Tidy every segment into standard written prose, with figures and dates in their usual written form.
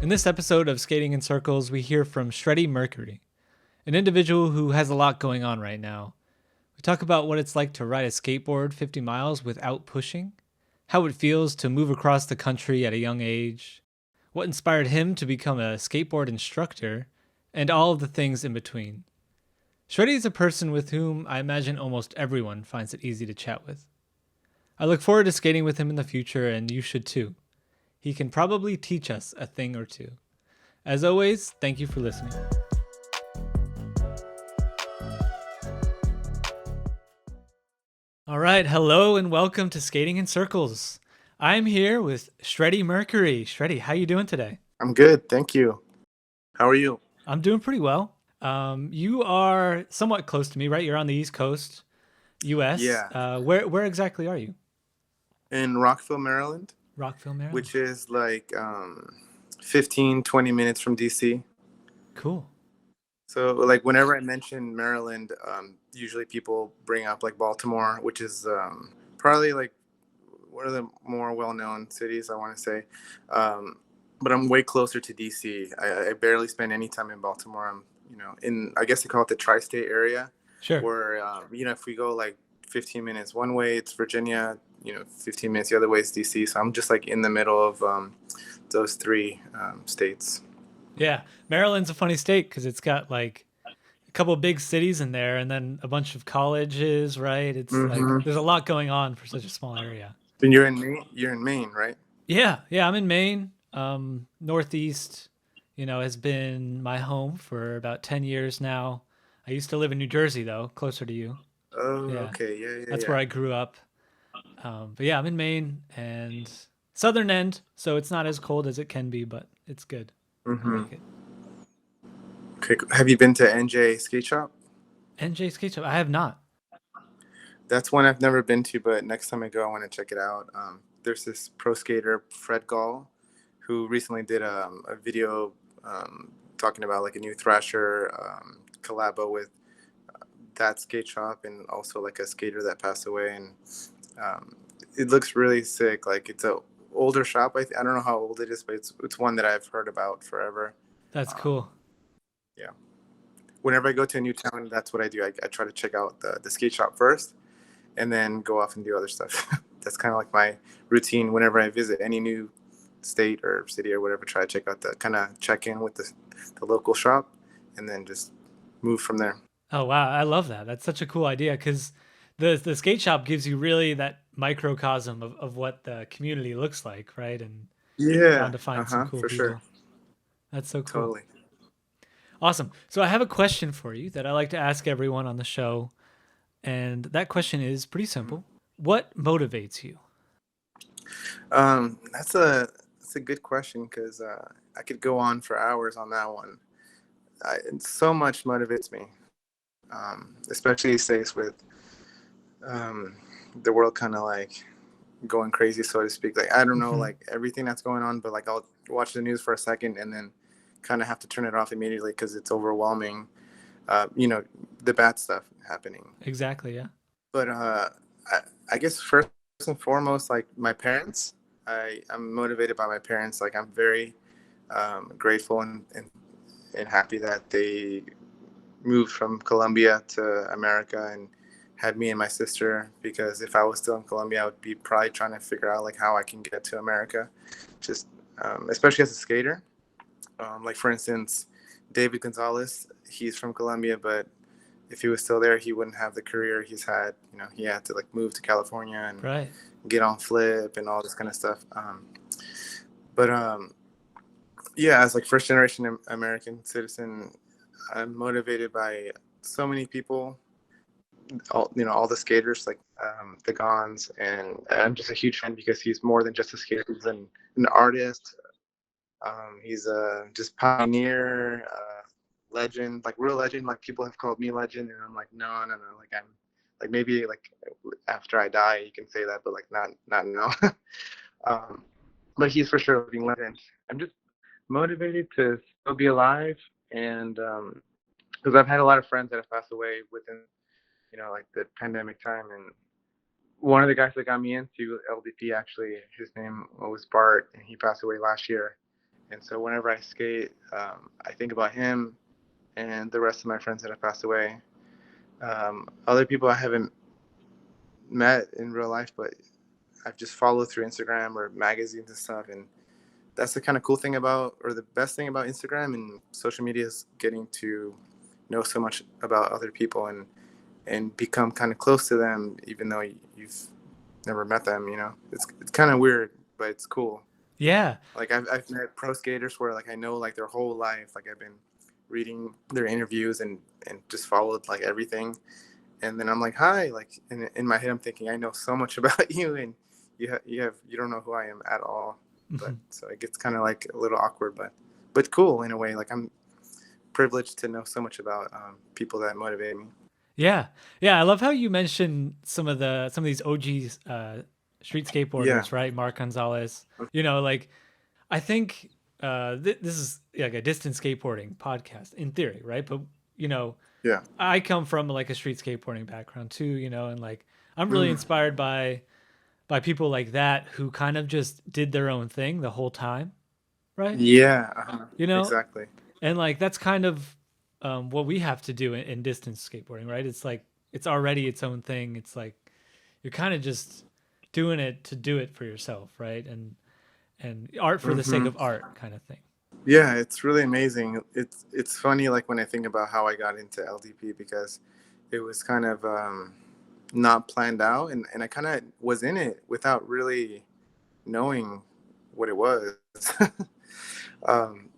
In this episode of Skating in Circles, we hear from Shreddie Mercury, an individual who has a lot going on right now. We talk about what it's like to ride a skateboard 50 miles without pushing, how it feels to move across the country at a young age, what inspired him to become a skateboard instructor, and all of the things in between. Shreddie is a person with whom I imagine almost everyone finds it easy to chat with. I look forward to skating with him in the future, and you should too. He can probably teach us a thing or two. As always, thank you for listening. All right, hello and welcome to Skating in Circles. I'm here with Shreddie Mercury. Shreddie, how you doing today? I'm good, thank you. How are you? I'm doing pretty well. You are somewhat close to me, right? You're on the East Coast, U.S. Yeah, Where exactly are you? in Rockville, Maryland, Rockville, Maryland. which is like 15, 20 minutes from DC. Cool. So, like, whenever I mention Maryland, usually people bring up like Baltimore, which is probably like one of the more well-known cities, I want to say. Um, but I'm way closer to DC. I barely spend any time in Baltimore. I'm, in, I guess they call it the tri-state area, Sure. where, if we go like 15 minutes one way, it's Virginia, 15 minutes the other way is DC. So I'm just like in the middle of those three states. Yeah, Maryland's a funny state because it's got like a couple of big cities in there and then a bunch of colleges, right? It's like Mm-hmm. there's a lot going on for such a small area. And you're in Maine. You're in Maine, right? Yeah, I'm in Maine. Northeast, has been my home for about 10 years now. I used to live in New Jersey though, closer to you. Oh, Yeah, okay. Yeah, yeah, that's where yeah. I grew up. But yeah, I'm in Maine and southern end, so it's not as cold as it can be, but it's good. I Mm-hmm. like it. Okay. Have you been to NJ Skate Shop? NJ Skate Shop, I have not. That's one I've never been to, but next time I go, I want to check it out. There's this pro skater, Fred Gall, who recently did a video talking about like a new Thrasher collabo with that skate shop and also like a skater that passed away. And um, it looks really sick. Like it's a older shop. I don't know how old it is, but it's one that I've heard about forever. That's Um, cool. yeah. Whenever I go to a new town, that's what I do. I try to check out the skate shop first and then go off and do other stuff. That's kind of like my routine whenever I visit any new state or city or whatever. Try to check out kind of check in with the local shop and then just move from there. Oh wow, I love that. That's such a cool idea because the skate shop gives you really that microcosm of what the community looks like, right? And bound Yeah, to find some uh-huh, cool for sure. people. That's so cool. Totally. Awesome. So I have a question for you that I like to ask everyone on the show, and that question is pretty simple. What motivates you? That's a good question because I could go on for hours on that one. So much motivates me, especially these days with um, the world kind of like going crazy, so to speak. Like I don't know, Hmm. like everything that's going on, but like I'll watch the news for a second and then kind of have to turn it off immediately because it's overwhelming. The bad stuff happening. Exactly. Yeah. But I, I guess first and foremost, like my parents. I'm motivated by my parents. Like I'm very grateful and happy that they moved from Colombia to America and had me and my sister, because if I was still in Colombia, I would be probably trying to figure out like how I can get to America, just especially as a skater. Like for instance, David Gonzalez, he's from Colombia, but if he was still there, he wouldn't have the career he's had. He had to like move to California and Right. get on flip and all this kind of stuff. But yeah, as like first generation American citizen, I'm motivated by so many people, all the skaters, like the Gons, and I'm just a huge fan because he's more than just a skater. He's an artist. He's a just pioneer, legend, like real legend. Like people have called me legend, and I'm like, no, no, no. Like I'm like maybe like after I die, you can say that, but like not now. um, but he's for sure a living legend. I'm just motivated to still be alive, and because I've had a lot of friends that have passed away within like the pandemic time, and one of the guys that got me into LDP, actually, his name was Bart, and he passed away last year. And so whenever I skate, I think about him and the rest of my friends that have passed away. Other people I haven't met in real life, but I've just followed through Instagram or magazines and stuff. And that's the kind of cool thing about, or the best thing about Instagram and social media, is getting to know so much about other people and become kind of close to them, even though you've never met them. It's kind of weird, but it's cool. Yeah. Like I've met pro skaters where like I know like their whole life. Like I've been reading their interviews and just followed like everything. And then I'm like, hi, like in my head I'm thinking I know so much about you, and you don't know who I am at all. But so it gets kind of like a little awkward, but cool in a way. Like I'm privileged to know so much about people that motivate me. Yeah. Yeah. I love how you mentioned some of these OGs, street Yeah. skateboarders, right? Mark Gonzalez, like I think, this is like a distance skateboarding podcast in theory, right? But, you know, Yeah. I come from like a street skateboarding background too, and like I'm really Mm. inspired by people like that who kind of just did their own thing the whole time, right? Yeah. You know, Exactly. and like that's kind of what we have to do in distance skateboarding, right? It's like it's already its own thing. It's like you're kind of just doing it to do it for yourself, right? And art for the sake Hmm. of art kind of thing. Yeah, it's really amazing. It's funny, like when I think about how I got into LDP, because it was kind of not planned out, and I kind of was in it without really knowing what it was. um,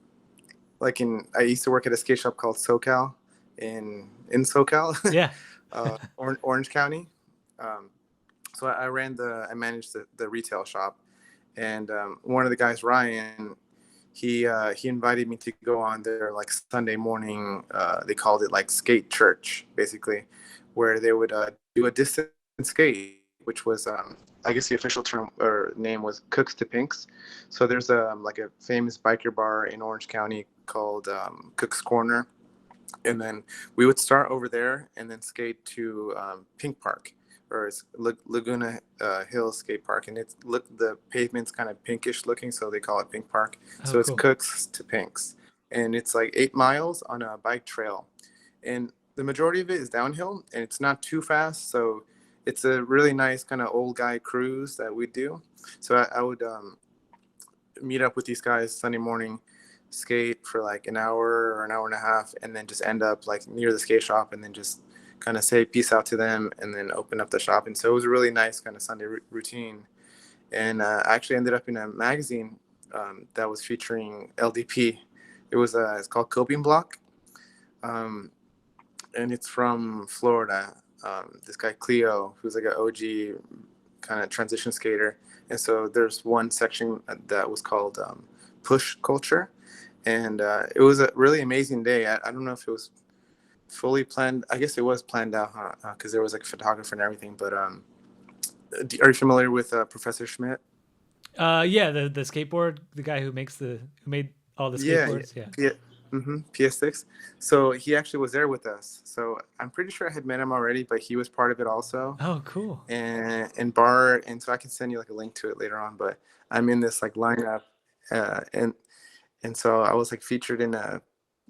like I used to work at a skate shop called SoCal in SoCal, Yeah. Orange County. Um, so I managed the retail shop, and one of the guys, Ryan, he invited me to go on their like Sunday morning. They called it like skate church, basically, where they would do a distance skate, which was I guess the official term or name was Cooks to Pinks. So there's like a famous biker bar in Orange County called Cook's Corner, and then we would start over there and then skate to Pink Park, or it's Laguna Hills Skate Park, and the pavement's kind of pinkish looking, so they call it Pink Park. Oh, So it's cool. Cooks to Pinks, and it's like 8 miles on a bike trail, and the majority of it is downhill, and it's not too fast, so it's a really nice kind of old guy cruise that we do. So I would meet up with these guys Sunday morning, skate for like an hour or an hour and a half, and then just end up like near the skate shop, and then just kind of say peace out to them, and then open up the shop. And so it was a really nice kind of Sunday routine. And I actually ended up in a magazine that was featuring LDP. It's called Coping Block, um, and it's from Florida. This guy Cleo, who's like an OG kind of transition skater. And so there's one section that was called Push Culture, and it was a really amazing day. I don't know if it was fully planned. I guess it was planned out, huh? Because there was like a photographer and everything. But are you familiar with Professor Schmidt? Yeah, the skateboard, the guy who made all the Yeah, skateboards. Yeah. yeah. PS6. So he actually was there with us. So I'm pretty sure I had met him already, but he was part of it also. Oh, cool. And Bart, and so I can send you like a link to it later on. But I'm in this like lineup, and so I was like featured in a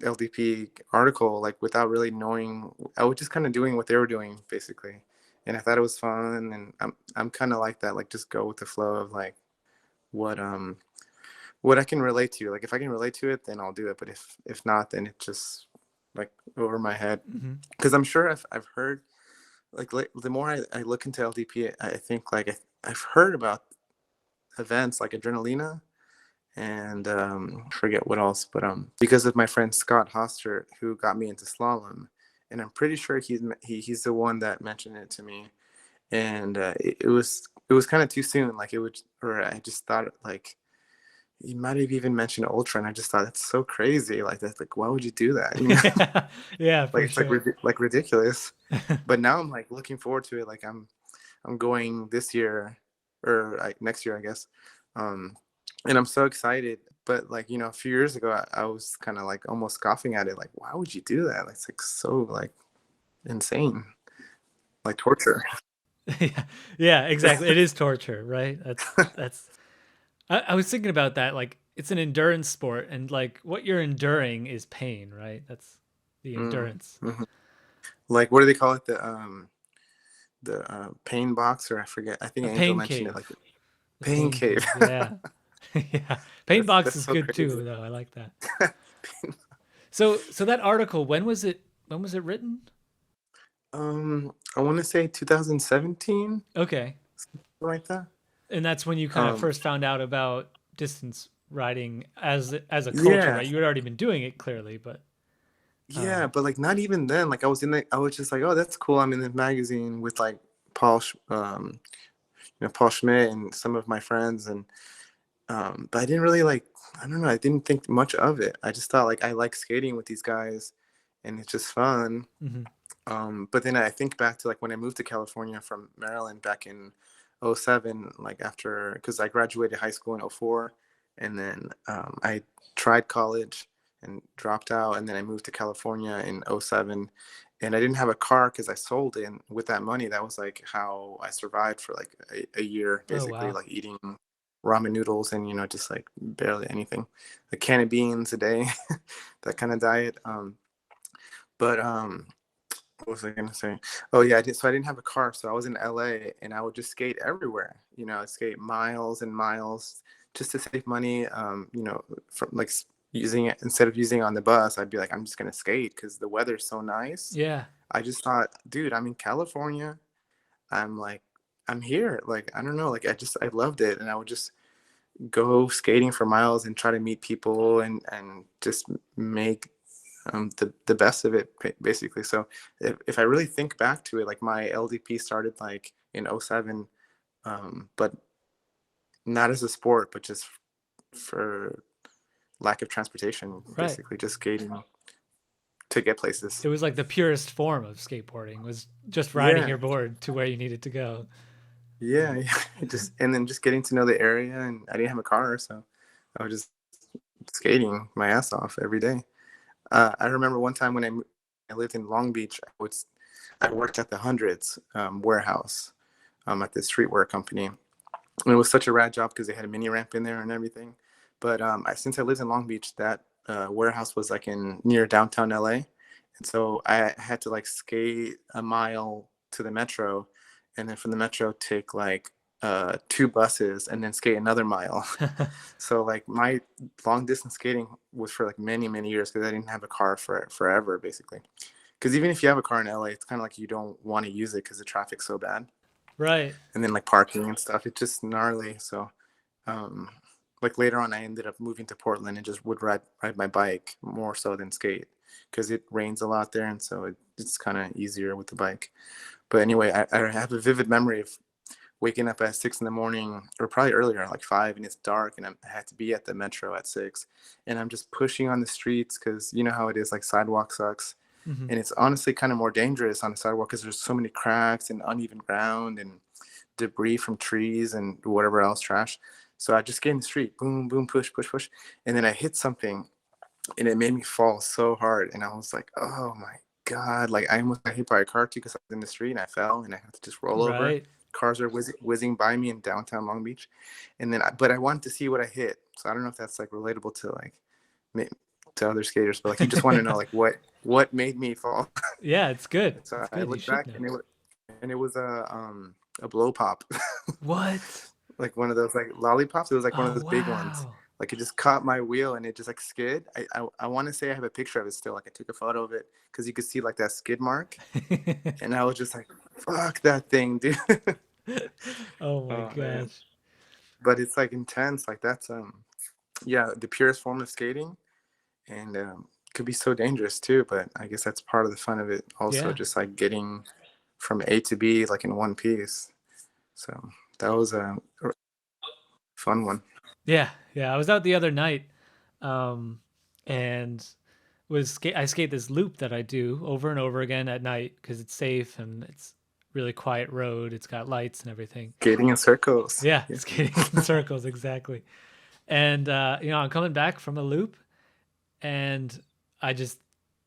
LDP article, like without really knowing. I was just kind of doing what they were doing basically, and I thought it was fun. And I'm kind of like that, like just go with the flow of like what what I can relate to. Like if I can relate to it, then I'll do it. But if not, then it just like over my head. Hmm. Because I'm sure I've heard like the more I look into LDP, I think like I've heard about events like Adrenalina and forget what else, but because of my friend Scott Hoster, who got me into slalom, and I'm pretty sure he's the one that mentioned it to me. And it was kind of too soon, like it would, or I just thought like he might have even mentioned ultra, and I just thought that's so crazy, like that's like why would you do that, Yeah, like for it's like sure. like ridiculous. But now I'm like looking forward to it. Like I'm going this year, or next year, I guess. Um, and I'm so excited. But like a few years ago, I was kind of like almost scoffing at it. Like, why would you do that? Like, it's like so like insane, like torture. Yeah, yeah, exactly. It is torture, right? That's I was thinking about that. Like, it's an endurance sport, and like what you're enduring is pain, right? That's the Mm, endurance. mhm. Like, what do they call it? The pain box, or I forget. I think A Angel pain mentioned it, cave. like The pain pain cave. cave. Yeah. Yeah. Pain box That's is so good crazy. too, though. I like that. So that article, when was it written? I want to say 2017, Okay. something like that. And that's when you kind of Um, first found out about distance riding as a culture, yeah, right? You had already been doing it clearly, but yeah, um but like not even then. Like I was just like, oh, that's cool. I'm in the magazine with like Paul Schmidt and some of my friends, and but I didn't really like. I don't know. I didn't think much of it. I just thought like I like skating with these guys, and it's just fun. mhm. But then I think back to like when I moved to California from Maryland back in '07, like after, because I graduated high school in '04, and then I tried college and dropped out, and then I moved to California in '07, and I didn't have a car because I sold it, and with that money, that was like how I survived for like a year, Oh basically, wow. like eating ramen noodles and just like barely anything, a can of beans a day, that kind of diet. But what was I gonna say? Oh yeah, I did. So I didn't have a car, so I was in LA, and I would just skate everywhere. I'd skate miles and miles just to save money. From like using it instead of using it on the bus, I'd be like, I'm just gonna skate because the weather's so nice. Yeah. I just thought, dude, I'm in California. I'm like, I'm here. Like, I don't know. Like, I loved it, and I would just go skating for miles and try to meet people and just make the best of it, basically. So if I really think back to it, like my LDP started like in '07, but not as a sport, but just for lack of transportation, Right. basically just skating to get places. It was like the purest form of skateboarding was just riding Yeah, your board to where you needed to go. yeah. Just and then just getting to know the area, and I didn't have a car, so I was just skating my ass off every day. I remember one time when I lived in Long Beach, I worked at the Hundreds warehouse at this streetwear company. And it was such a rad job because they had a mini ramp in there and everything. But since I lived in Long Beach, that warehouse was like in near downtown LA. And so I had to like skate a mile to the metro, and then from the metro take like two buses and then skate another mile. So like my long distance skating was for like many, many years because I didn't have a car for forever, basically. Because even if you have a car in LA, it's kind of like you don't want to use it because the traffic's so bad, Right. and then like parking and stuff, it's just gnarly. So um like later on, I ended up moving to Portland and just would ride my bike more so than skate because it rains a lot there, and so it's kind of easier with the bike. But anyway, I have a vivid memory of waking up at 6 in the morning, or probably earlier, like 5, and it's dark, and I had to be at the metro at 6, and I'm just pushing on the streets because you know how it is, like sidewalk sucks, Mhm. and it's honestly kind of more dangerous on the sidewalk because there's so many cracks and uneven ground and debris from trees and whatever else, trash. So I just get in the street, boom, boom, push, push, push, and then I hit something, and it made me fall so hard, and I was like, oh my god, like I almost got hit by a car too because I was in the street and I fell and I had to just roll over. Right. Cars are whizzing by me in downtown Long Beach, and then but I wanted to see what I hit, so I don't know if that's like relatable to like to other skaters, but like you just want to know like what made me fall. Yeah, it's good. So It's I good. You looked should back, know. and it was a blow pop. What? Like one of those like lollipops. It was like one of Oh those big ones. wow. Like it just caught my wheel and it just like skid. I want to say I have a picture of it still. Like I took a photo of it because you could see like that skid mark, and I was just like, "Fuck that thing, dude." Oh my Oh man, gosh. but it's like intense. Like that's yeah, the purest form of skating, and could be so dangerous too. But I guess that's part of the fun of it. Also, Yeah. just like getting from A to B like in one piece. So that was a fun one. Yeah. Yeah. I was out the other night, um, and I skate this loop that I do over and over again at night because it's safe and it's really quiet road. It's got lights and everything. Skating in circles. Yeah, Yeah. skating in circles exactly. And I'm coming back from a loop, and I just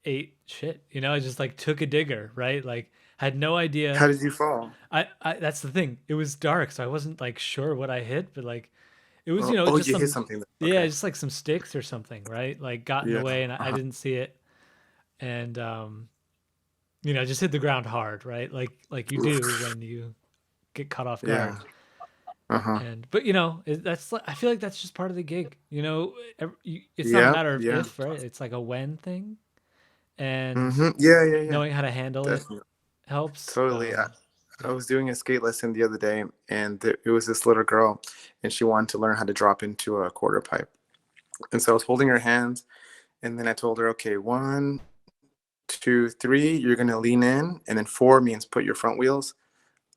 ate shit. I just like took a digger, right? Like had no idea. How did you fall? I that's the thing. It was dark, so I wasn't like sure what I hit, but like It was, Oh, oh, just you hit some, something. yeah, Okay. just like some sticks or something, right? Like got in the Yeah. way and I Uh-huh. didn't see it. And, just hit the ground hard, right? Like you do Oof. when you get caught off Yeah. guard. Uh-huh. And, but, that's, I feel like that's just part of the gig, it's not a Yeah. matter of Yeah. if, right? It's like a when thing. And Yeah. Yeah. Yeah. knowing how to handle it Definitely. helps. Totally. I Yeah. was doing a skate lesson the other day, and it was this little girl, and she wanted to learn how to drop into a quarter pipe. And so I was holding her hands, and then I told her, okay, 1, 2, 3, you're gonna lean in, and then 4 means put your front wheels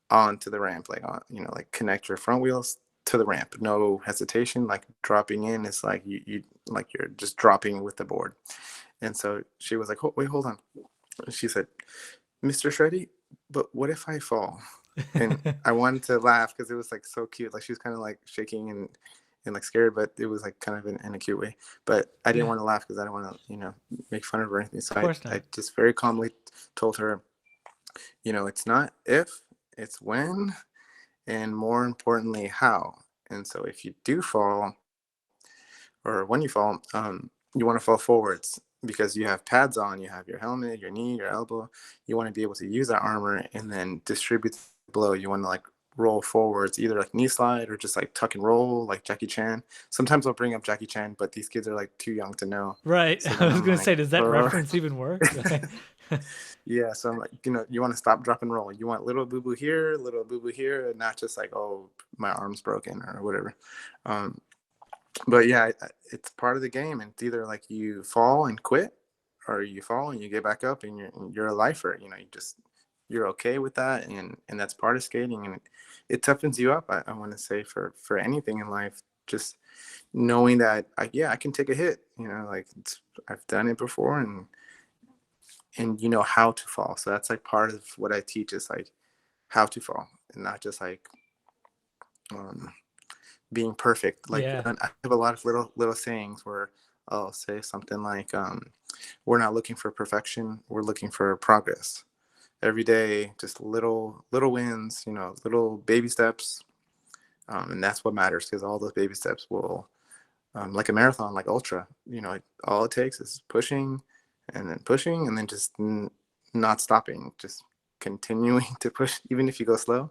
onto the ramp, like on, like connect your front wheels to the ramp. No hesitation. Like dropping in is like you like you're just dropping with the board. And so she was like, wait, hold on. She said, Mr. Shreddy, but what if I fall? And I wanted to laugh because it was like so cute. Like she was kind of like shaking and like scared, but it was like kind of in a cute way. But I didn't Yeah. want to laugh because I don't want to, make fun of her or anything. So Of course I not. just very calmly told her, it's not if, it's when, and more importantly, how. And so if you do fall, or when you fall, you want to fall forwards because you have pads on, you have your helmet, your knee, your elbow. You want to be able to use that armor and then distribute the blow. You want to like roll forwards, either like knee slide or just like tuck and roll, like Jackie Chan. Sometimes I'll bring up Jackie Chan, but these kids are like too young to know. Right. So I then was I'm gonna like, say, does that reference even work? yeah. So I'm like, you want to stop, drop, and roll. You want little boo boo here, little boo boo here, and not just like, oh, my arm's broken or whatever. Um, but yeah, it's part of the game. And it's either like you fall and quit, or you fall and you get back up and you're a lifer. You're okay with that, and that's part of skating, and it toughens you up. I want to say for anything in life, just knowing that I can take a hit. Like I've done it before, and you know how to fall. So that's like part of what I teach is like how to fall, and not just like um, being perfect. Like Yeah. I have a lot of little sayings where I'll say something like, "We're not looking for perfection. We're looking for progress. Every day, just little wins. Little baby steps, and that's what matters because all those baby steps will, like a marathon, like ultra. All it takes is pushing, and then just not stopping, just continuing to push, even if you go slow.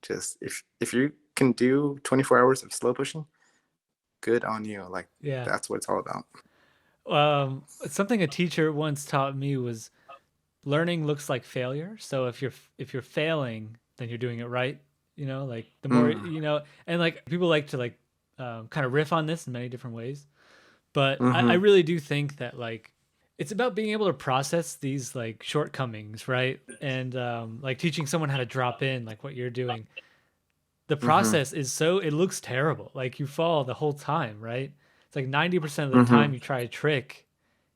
Just if you can do 24 hours of slow pushing, good on you. Like Yeah. that's what it's all about. Something a teacher once taught me was learning looks like failure. So if you're failing, then you're doing it right. Like the more Mm, and like people like to like kind of riff on this in many different ways. But I mm-hmm, really do think that like it's about being able to process these like shortcomings, right? And like teaching someone how to drop in, like what you're doing. The mm-hmm, process is it looks terrible. Like you fall the whole time, right? It's like 90% of the mm-hmm. time you try a trick,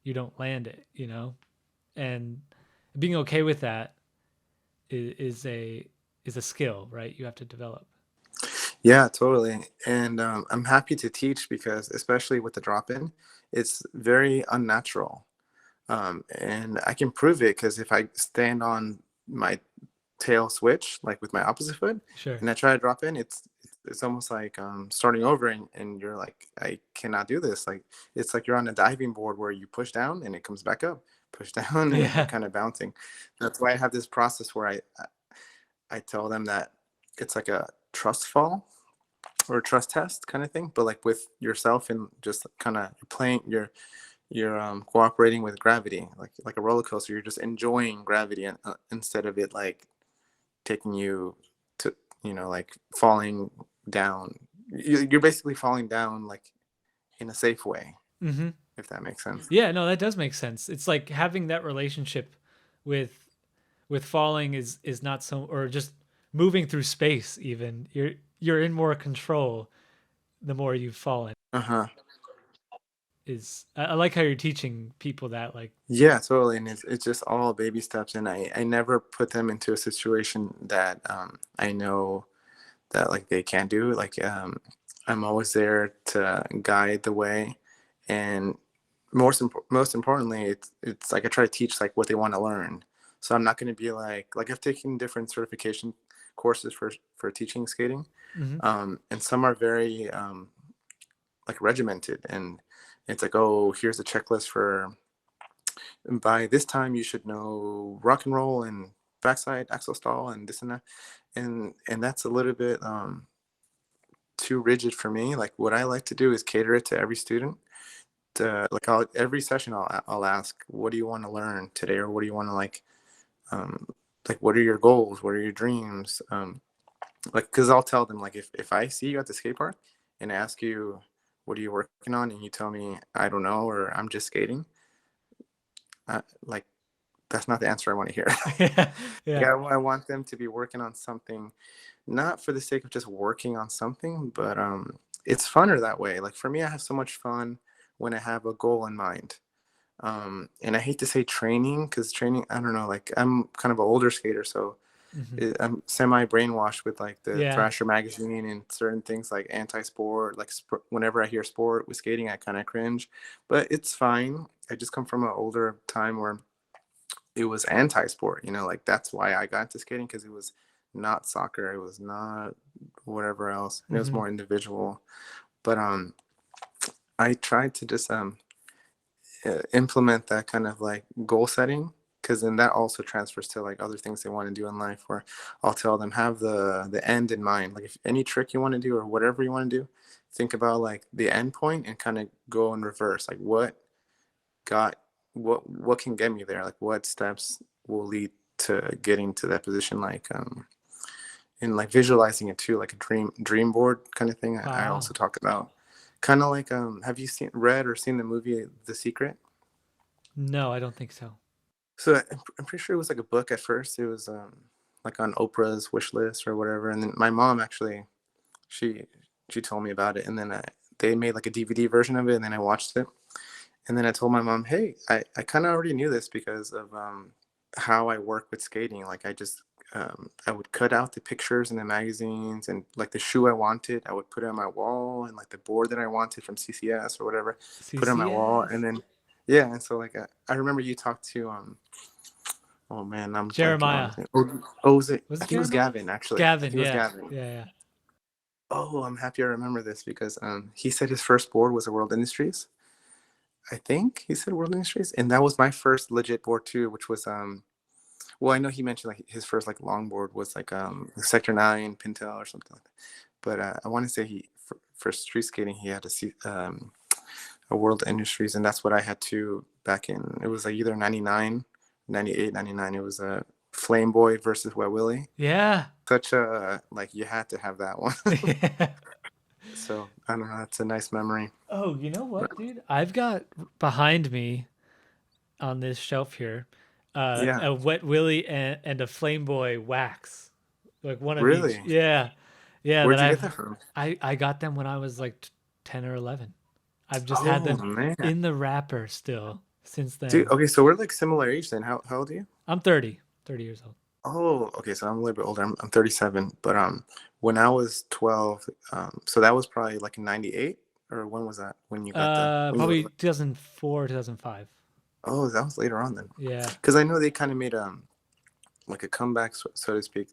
you don't land it. And being okay with that is a skill, right? You have to develop. Yeah, totally. And I'm happy to teach because, especially with the drop in, it's very unnatural. And I can prove it because if I stand on my tail switch, like with my opposite foot, Sure. and I try to drop in, it's almost like starting over, and you're like, I cannot do this. Like it's like you're on a diving board where you push down and it comes back up, push down, and you're Yeah. kind of bouncing. That's why I have this process where I tell them that it's like a trust fall or a trust test kind of thing, but like with yourself, and just kind of playing you're cooperating with gravity, like a roller coaster. You're just enjoying gravity, instead of it like taking you to, like falling down. You're basically falling down like in a safe way, Hmm. if that makes sense. Yeah, no, that does make sense. It's like having that relationship with falling is not so, or just moving through space even. You're in more control the more you've fallen. Uh-huh. Is I like how you're teaching people that like Yeah, totally. And it's just all baby steps, and I never put them into a situation that I know that like they can't do. Like I'm always there to guide the way, and most importantly, it's like I try to teach like what they want to learn. So I'm not going to be like I've taken different certification courses for teaching skating, mhm. and some are very like regimented, and it's like, oh, here's a checklist for by this time you should know rock and roll and backside axle stall and this and that, and that's a little bit too rigid for me. Like what I like to do is cater it to every student. Like every session I'll ask, what do you want to learn today, or what do you want to um, like what are your goals, what are your dreams, like because I'll tell them, like if I see you at the skate park and ask you what are you working on and you tell me I don't know or I'm just skating, like that's not the answer I want to hear. Yeah. Yeah. Yeah, I want them to be working on something, not for the sake of just working on something, but it's funner that way. Like for me, I have so much fun when I have a goal in mind. And I hate to say training, because training, I don't know, like I'm kind of an older skater, so Hmm. I'm semi brainwashed with like the Yeah. Thrasher magazine and certain things like anti-sport. Like whenever I hear sport with skating, I kind of cringe, but it's fine. I just come from an older time where it was anti-sport, like that's why I got into skating, because it was not soccer, it was not whatever else, and it was Hmm. more individual. But I tried to just implement that kind of like goal setting, because then that also transfers to like other things they want to do in life, where I'll tell them have the end in mind. Like if any trick you want to do or whatever you want to do, think about like the end point and kind of go in reverse, like got what can get me there, like what steps will lead to getting to that position, like and like visualizing it too, like a dream board kind of thing. I Wow. also talk about kind of like have you read or seen the movie The Secret? No, I don't think so. So I'm pretty sure it was like a book at first. It was like on Oprah's wish list or whatever, and then my mom actually she she told me about it, and then they made like a DVD version of it, and then I watched it. And then I told my mom, hey, I kind of already knew this because of how I work with skating. Like I would cut out the pictures in the magazines, and like the shoe I wanted, I would put it on my wall, and like the board that I wanted from CCS or whatever, put it on my wall. And CCS. then, yeah. And so like, I remember you talked to, oh man, I'm blanking on Jeremiah. his name. Oh, was it? Was I it think it was Jeremiah? Gavin, actually. I Gavin. think it was Yeah. Gavin. Yeah. Yeah. Oh, I'm happy I remember this because he said his first board was a World Industries. I think he said World Industries, and that was my first legit board too, which was well, I know he mentioned like his first like longboard was like Sector 9 Pintail or something like that. But I want to say he for street skating he had to see a World Industries, and that's what I had to back in. It was like either 99, 98, 99. It was a Flame Boy versus Wet Willie. Yeah. Such a like you had to have that one. Yeah. So I don't know. That's a nice memory. Oh, you know what, dude? I've got behind me on this shelf here Yeah, a Wet Willie and a Flame Boy wax, like one of each. really. Yeah. Yeah. That Where'd you get that from? I got them when I was like 10 or 11. I've just had Oh them man, in the wrapper still since dude. then. Okay, so we're like similar age then. How old are you? I'm 30 years old. Oh, okay. So I'm a little bit older. I'm 37. But when I was 12, so that was probably like in 98, or when was that? When you got that? When you were Probably like, 2004, 2005. oh, that was later on then. Yeah. Because I know they kind of made like a comeback, so to speak.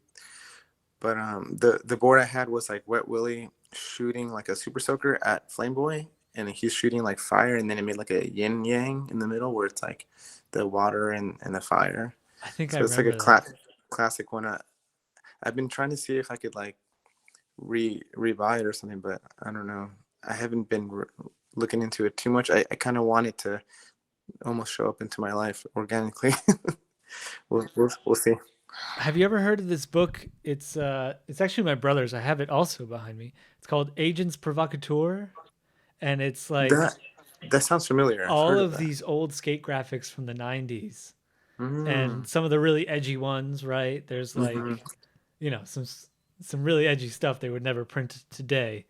But the board I had was like Wet Willie shooting like a super soaker at Flame Boy, and he's shooting like fire, and then it made like a yin yang in the middle where it's like the water and the fire. I think I So it's like a remember that. classic one. I've been trying to see if I could like rebuy it or something, but I don't know. I haven't been looking into it too much. I kind of want it to almost show up into my life organically. We'll see. Have you ever heard of this book? It's actually my brother's. I have it also behind me. It's called Agents Provocateur, and it's like That that sounds familiar. I've all heard of of that. these old skate graphics from the 90s Mm, and some of the really edgy ones, right? There's hmm. like, some really edgy stuff they would never print today.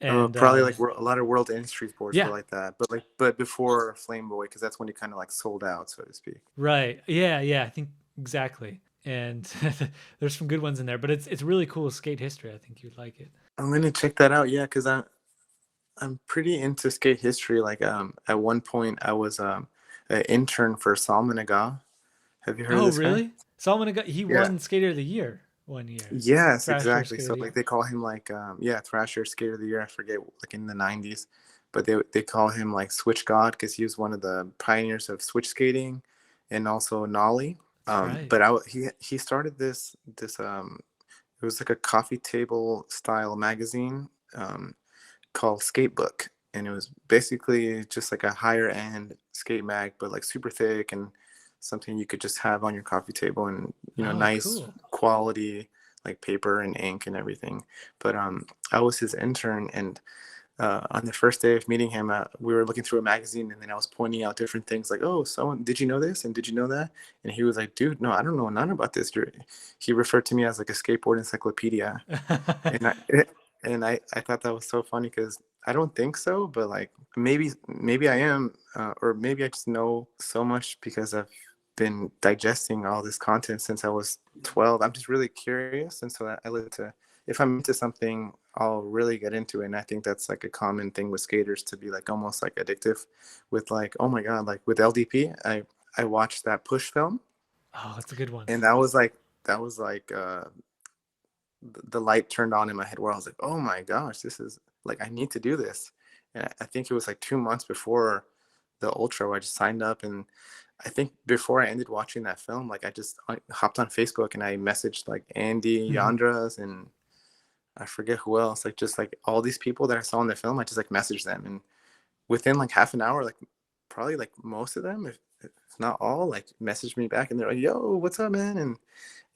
And Probably like a lot of World Industries boards were yeah, like that, but before Flame Boy, because that's when it kind of like sold out, so to speak. right. Yeah, yeah, I think exactly. And there's some good ones in there, but it's really cool skate history. I think you'd like it. I'm gonna check that out. Yeah, because I'm pretty into skate history. Like at one point I was an intern for Salman Aga. Have you heard of Oh, this guy? really? Solomon he Yeah. won Skater of the Year. one year. Yes, Thrasher exactly. Skate of So the like Year. they call him like Thrasher Skater of the Year. I forget, like in the 90s, but they call him like Switch God because he was one of the pioneers of switch skating and also nollie. Right. But he started this it was like a coffee table style magazine called Skatebook, and it was basically just like a higher end skate mag, but like super thick and something you could just have on your coffee table, and Oh, nice cool. quality like paper and ink and everything. But I was his intern, and on the first day of meeting him, we were looking through a magazine, and then I was pointing out different things like, "Oh, so did you know this? And did you know that?" And he was like, "Dude, no, I don't know none about this." He referred to me as like a skateboard encyclopedia, and I thought that was so funny because I don't think so, but like maybe I am, or maybe I just know so much because I've been digesting all this content since I was 12. I'm just really curious, and so I like to, if I'm into something, I'll really get into it. And I think that's like a common thing with skaters, to be like almost like addictive with like, oh my god, like with LDP, I watched that Push film, Oh, that's a good one. and that was like the light turned on in my head where I was like, oh my gosh, this is like, I need to do this. And I think it was like 2 months before the ultra, I just signed up. And I think before I ended watching that film, like I hopped on Facebook and I messaged like Andy Mhm. Yandras and I forget who else, like just like all these people that I saw in the film. I just like messaged them, and within like half an hour, like probably like most of them, if not all, like messaged me back, and they're like, yo, what's up, man?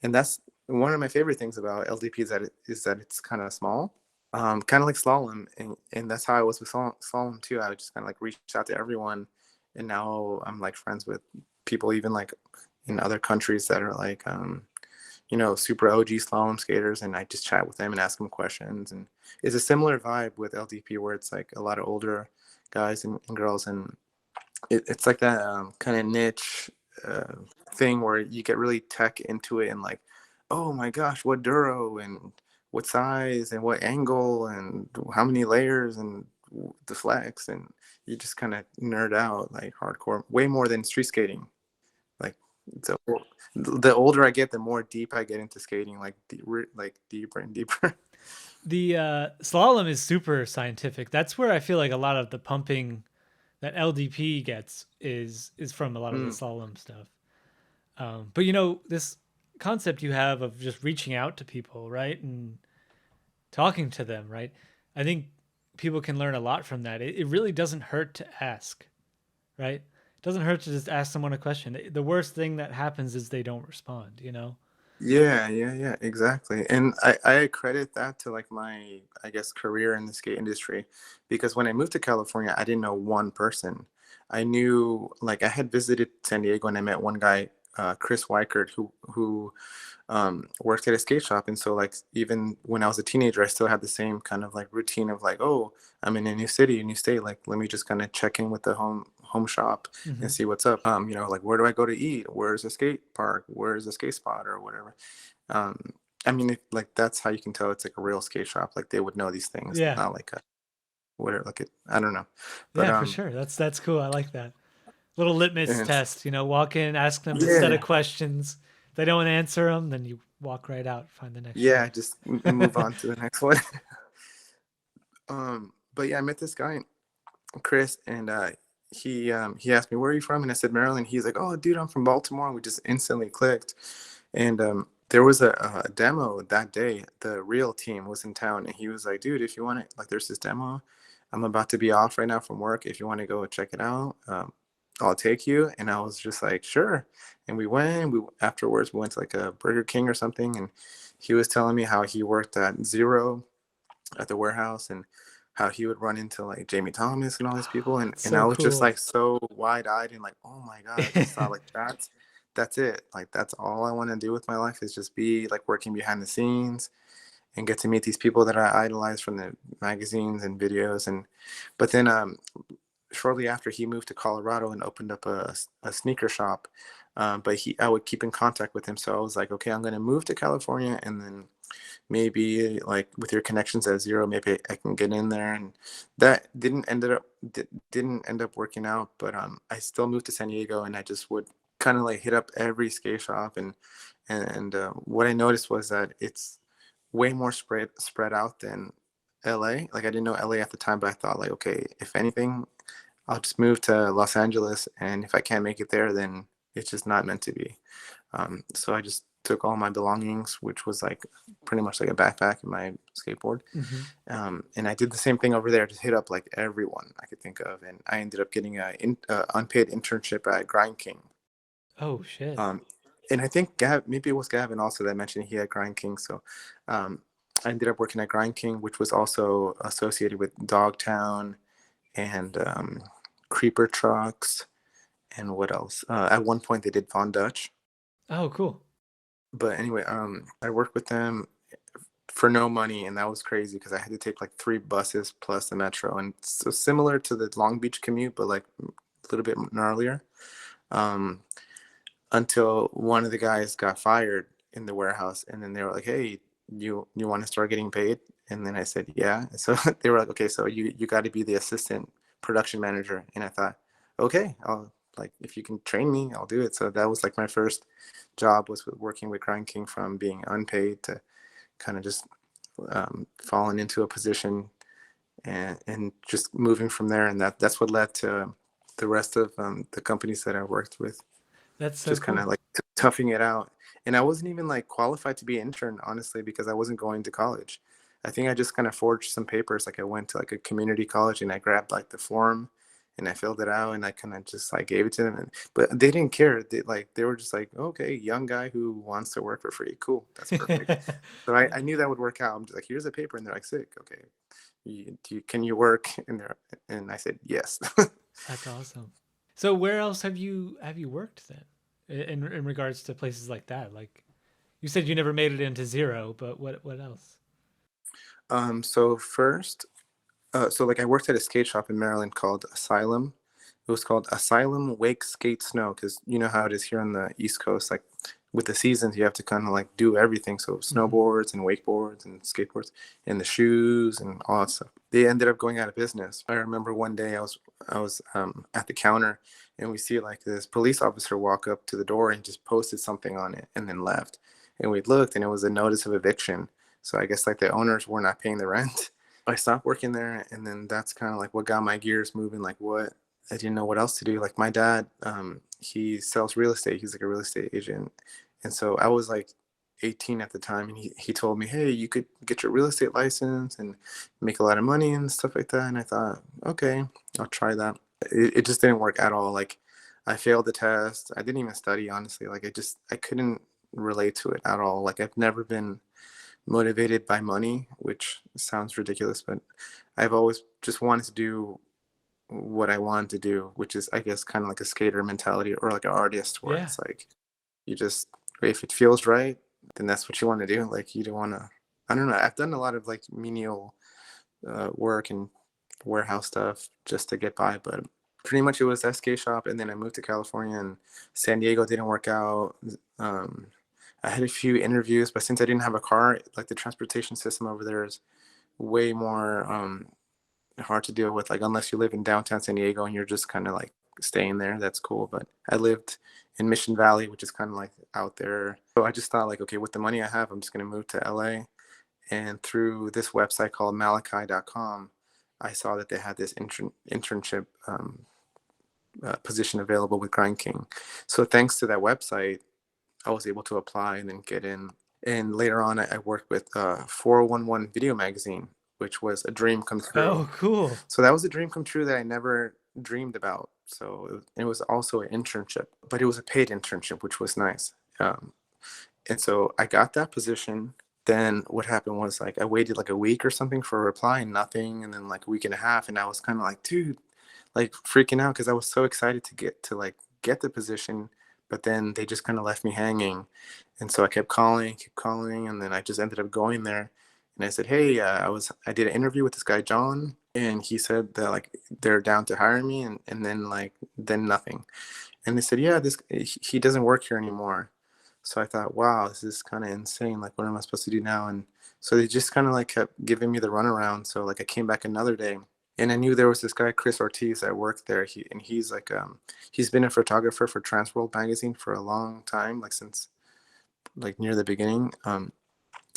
And that's one of my favorite things about LDP, is that it's kind of small, kind of like slalom, and that's how I was with slalom too. I would just kind of like reach out to everyone, and now I'm like friends with people even like in other countries that are like super OG slalom skaters, and I just chat with them and ask them questions. And it's a similar vibe with LDP where it's like a lot of older guys and girls, and it's like that kind of niche uh, thing where you get really tech into it and like, oh my gosh, what duro and what size and what angle and how many layers and the flex, and you just kind of nerd out like hardcore, way more than street skating. Like, so the older I get, the more deep I get into skating, like deeper and deeper. The slalom is super scientific. That's where I feel like a lot of the pumping that LDP gets is from a lot of the Mm, slalom stuff. But this concept you have of just reaching out to people, right, and talking to them, right? I think people can learn a lot from that. It really doesn't hurt to ask, right? It doesn't hurt to just ask someone a question. The worst thing that happens is they don't respond. yeah, exactly. And I credit that to like my, I guess, career in the skate industry, because when I moved to California, I didn't know one person. I knew, like, I had visited San Diego and I met one guy, Chris Weichert, who worked at a skate shop. And so like even when I was a teenager, I still had the same kind of like routine of like, oh, I'm in a new city, a new state, like let me just kind of check in with the home shop and Hmm. see what's up. Like, where do I go to eat? Where's the skate park? Where's the skate spot or whatever? um I mean, like that's how you can tell it's like a real skate shop. Like they would know these things, Yeah, not like a whatever, like I don't know. But yeah, for sure. That's cool. I like that little litmus and test. Walk in, ask them a set of yeah, questions. If they don't answer them, then you walk right out, find the next yeah, shop. just move on to the next one. But yeah, I met this guy, Chris, and he asked me, where are you from? And I said Maryland. He's like, oh dude, I'm from Baltimore. And we just instantly clicked. And there was a demo that day. The real team was in town, and he was like, dude, if you want to, like, there's this demo. I'm about to be off right now from work. If you want to go check it out, I'll take you. And I was just like, sure. And we went. We afterwards we went to like a Burger King or something, and he was telling me how he worked at Zero at the warehouse, and how he would run into like Jamie Thomas and all these people, and That's and I so was just cool. like so wide-eyed and like, oh my god, I just thought like that's it, like that's all I want to do with my life, is just be like working behind the scenes and get to meet these people that I idolize from the magazines and videos. And but then shortly after, he moved to Colorado and opened up a sneaker shop. But I would keep in contact with him, so I was like, okay, I'm going to move to California, and then maybe like with your connections at Zero, maybe I can get in there. And that didn't end up working out. But I still moved to San Diego, and I just would kind of like hit up every skate shop And what I noticed was that it's way more spread out than LA. Like I didn't know LA at the time, but I thought like, okay, if anything, I'll just move to Los Angeles, and if I can't make it there, then it's just not meant to be. So I just took all my belongings, which was like pretty much like a backpack and my skateboard. Hmm. And I did the same thing over there, just hit up like everyone I could think of. And I ended up getting a unpaid internship at Grind King. Oh shit. Um, and I think maybe it was Gavin also that mentioned he had Grind King. So um, I ended up working at Grind King, which was also associated with Dogtown and Creeper Trucks. And what else? At one point, they did Von Dutch. Oh, cool. But anyway, I worked with them for no money, and that was crazy because I had to take like 3 buses plus the metro, and so similar to the Long Beach commute, but like a little bit gnarlier. Um, until one of the guys got fired in the warehouse, and then they were like, "Hey, you want to start getting paid?" And then I said, "Yeah." And so they were like, "Okay, so you got to be the assistant production manager." And I thought, "Okay, I'll like if you can train me, I'll do it." So that was like my first job was working with Grind King, from being unpaid to kind of just falling into a position and just moving from there. And that's what led to the rest of the companies that I worked with, That's so just kind of cool. like toughing it out. And I wasn't even like qualified to be an intern, honestly, because I wasn't going to college. I think I just kind of forged some papers. Like I went to like a community college and I grabbed like the form and I filled it out and I kind of just like gave it to them. But they didn't care. They were just like, okay, young guy who wants to work for free. Cool. That's perfect. So I knew that would work out. I'm just like, here's a paper. And they're like, sick. Okay. Can you work? And I said, yes. That's awesome. So where else have you worked then? In regards to places like that, like you said, you never made it into Zero, but what else? So first, so like I worked at a skate shop in Maryland called Asylum. It was called Asylum Wake Skate Snow, because you know how it is here on the East Coast. Like with the seasons, you have to kind of like do everything. So Hmm. snowboards and wakeboards and skateboards and the shoes and all that stuff. They ended up going out of business. I remember one day I was at the counter, and we see like this police officer walk up to the door and just posted something on it and then left. And we looked, and it was a notice of eviction. So I guess like the owners were not paying the rent. I stopped working there, and then that's kind of like what got my gears moving. Like what I didn't know what else to do. Like my dad, he sells real estate. He's like a real estate agent, and so I was like 18 at the time, and he told me, hey, you could get your real estate license and make a lot of money and stuff like that. And I thought, okay, I'll try that. It just didn't work at all. Like I failed the test. I didn't even study, honestly. Like I couldn't relate to it at all. Like I've never been motivated by money, which sounds ridiculous, but I've always just wanted to do what I wanted to do, which is, I guess, kind of like a skater mentality or like an artist, where Yeah. it's like you just, if it feels right, then that's what you want to do. Like you don't want to. I don't know. I've done a lot of like menial work and warehouse stuff just to get by, but pretty much it was SK shop, and then I moved to California, and San Diego didn't work out. Um, I had a few interviews, but since I didn't have a car, like the transportation system over there is way more hard to deal with. Like unless you live in downtown San Diego and you're just kind of like staying there, that's cool. But I lived in Mission Valley, which is kind of like out there. So I just thought like, okay, with the money I have, I'm just gonna move to LA. And through this website called Malachi.com, I saw that they had this internship position available with Grind King. So thanks to that website, I was able to apply and then get in. And later on, I worked with 411 Video Magazine, which was a dream come true. Oh, cool. So that was a dream come true that I never dreamed about. So it was also an internship, but it was a paid internship, which was nice. And so I got that position. Then what happened was like I waited like a week or something for a reply and nothing. And then like a week and a half. And I was kind of like, dude, like freaking out because I was so excited to get the position. But then they just kind of left me hanging. And so I kept calling. And then I just ended up going there. And I said, hey, I did an interview with this guy, John. And he said that like they're down to hire me. And then nothing. And they said, yeah, he doesn't work here anymore. So I thought, wow, this is kind of insane. Like, what am I supposed to do now? And so they just kind of like kept giving me the runaround. So like I came back another day, and I knew there was this guy, Chris Ortiz, that worked there. He's like he's been a photographer for Transworld magazine for a long time, like since like near the beginning.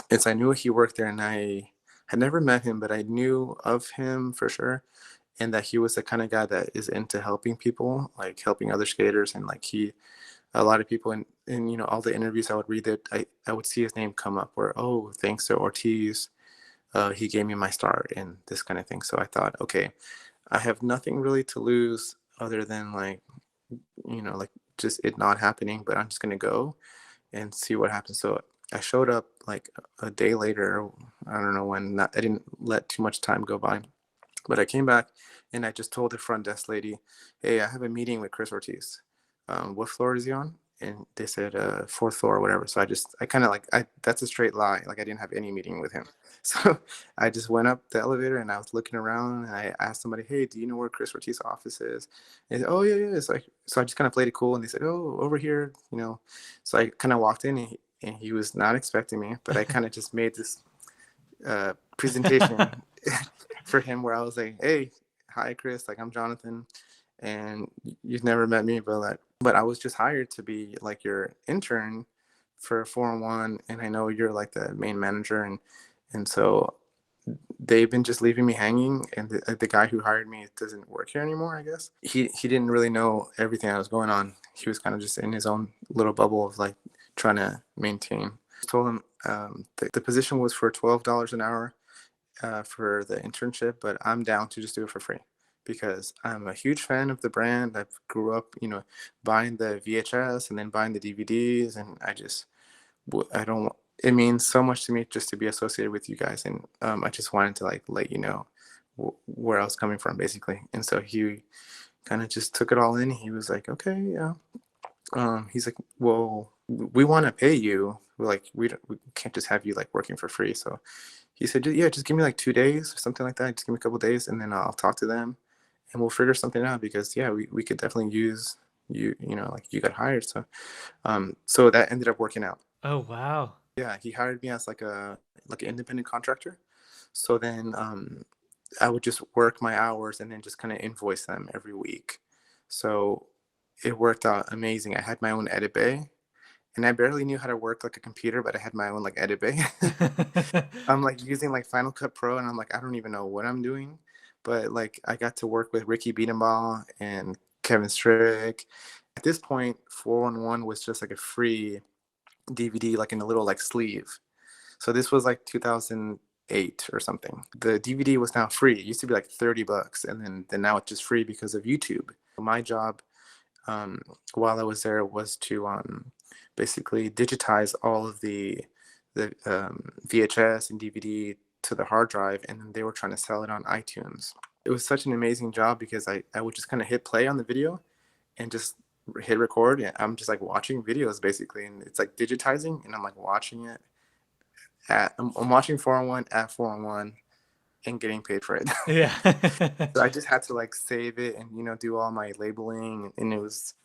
It's I knew he worked there, and I had never met him, but I knew of him for sure, and that he was the kind of guy that is into helping people, like helping other skaters, and like a lot of people in all the interviews I would read that I would see his name come up where, oh, thanks to Ortiz, he gave me my start and this kind of thing. So I thought, okay, I have nothing really to lose other than like like just it not happening, but I'm just gonna go and see what happens. So I showed up like a day later. I don't know when. I didn't let too much time go by, but I came back and I just told the front desk lady, "Hey, I have a meeting with Chris Ortiz. What floor is he on?" And they said fourth floor or whatever. So I kind of like I that's a straight lie. Like I didn't have any meeting with him. So I just went up the elevator and I was looking around and I asked somebody, "Hey, do you know where Chris Ortiz's office is?" And they said, "Oh yeah, yeah." It's like so I just kind of played it cool and they said, "Oh, over here, you know." So I kind of walked in and he was not expecting me, but I kind of just made this presentation for him where I was like, "Hey, hi Chris, like I'm Jonathan, and you've never met me, but I was just hired to be like your intern for 4-on-1, and I know you're like the main manager, and so they've been just leaving me hanging, and the guy who hired me doesn't work here anymore. I guess he didn't really know everything that was going on. He was kind of just in his own little bubble of like trying to maintain." I told him the position was for $12 an hour for the internship, but I'm down to just do it for free because I'm a huge fan of the brand. I grew up, buying the VHS and then buying the DVDs, and I don't. It means so much to me just to be associated with you guys, and I just wanted to like let you know where I was coming from, basically. And so he kind of just took it all in. He was like, "Okay, yeah." He's like, "Well, we want to pay you. We can't just have you like working for free." So he said, "Yeah, just give me like 2 days or something like that. Just give me a couple days, and then I'll talk to them, and we'll figure something out because yeah, we could definitely use you. Like you got hired." So that ended up working out. Oh, wow. Yeah, he hired me as like an independent contractor. So then I would just work my hours and then just kind of invoice them every week. So it worked out amazing. I had my own edit bay, and I barely knew how to work like a computer, but I had my own like edit bay. I'm like using like Final Cut Pro, and I'm like, I don't even know what I'm doing, but like I got to work with Ricky Beatenbaugh and Kevin Strick. At this point, 411 was just like a free DVD, like in a little like sleeve. So this was like 2008 or something. The DVD was now free. It used to be like $30, and then now it's just free because of YouTube. My job while I was there was to basically digitize all of the VHS and DVD to the hard drive, and then they were trying to sell it on iTunes. It was such an amazing job because I would just kind of hit play on the video and just hit record. And I'm just like watching videos basically, and it's like digitizing, and I'm like watching it. I'm watching 4-on-1 at 4-on-1 and getting paid for it. Yeah. So I just had to like save it and do all my labeling, and it was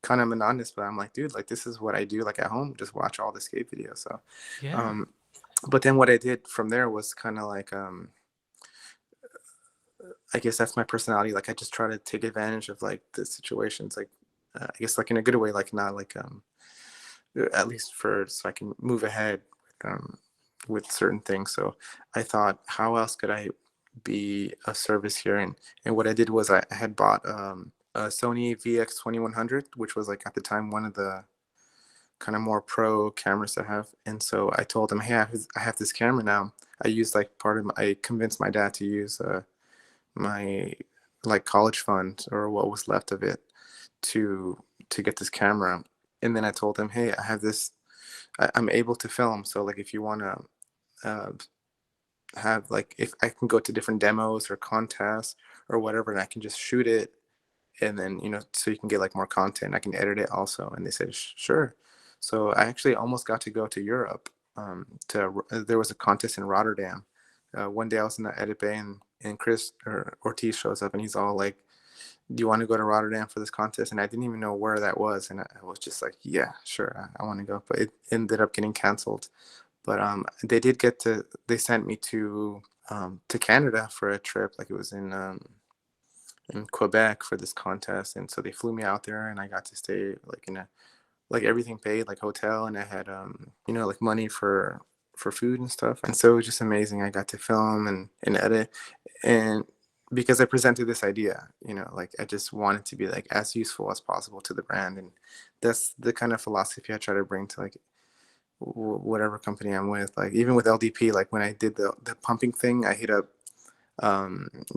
kind of monotonous, but I'm like, dude, like this is what I do like at home, just watch all the skate videos. So Yeah. um but then what I did from there was kind of like I guess that's my personality. Like I just try to take advantage of like the situations, like I guess like in a good way, like not like at least for so I can move ahead with certain things. So I thought, how else could I be of service here? And what I did was I had bought a Sony VX2100, which was like at the time one of the kind of more pro cameras to have. And so I told him, hey, I have this camera now. I used like I convinced my dad to use my like college fund or what was left of it to get this camera. And then I told him, hey, I have this, I'm able to film. So like if you want to uh, have like, if I can go to different demos or contests or whatever, and I can just shoot it, and then so you can get like more content, I can edit it also. And they said sure. So I actually almost got to go to Europe. There was a contest in Rotterdam. One day I was in the edit bay, and Chris or Ortiz shows up, and he's all like, do you want to go to Rotterdam for this contest? And I didn't even know where that was, and I was just like, yeah, sure, I want to go. But it ended up getting canceled. But they sent me to Canada for a trip. Like it was in Quebec for this contest, and so they flew me out there, and I got to stay like in a like everything paid, like hotel, and I had like money for food and stuff. And so it was just amazing. I got to film and edit, and because I presented this idea, like I just wanted to be like as useful as possible to the brand. And that's the kind of philosophy I try to bring to like whatever company I'm with. Like even with LDP, like when I did the pumping thing, I hit up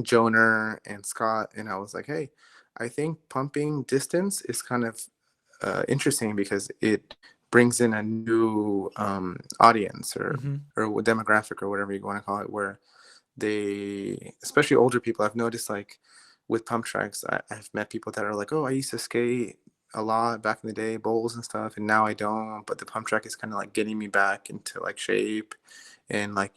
Joner and Scott, and I was like, hey, I think pumping distance is kind of interesting because it brings in a new audience Mm-hmm. or demographic or whatever you want to call it, where they, especially older people, I've noticed like with pump tracks, I've met people that are like, oh, I used to skate a lot back in the day, bowls and stuff, and now I don't. But the pump track is kind of like getting me back into like shape and like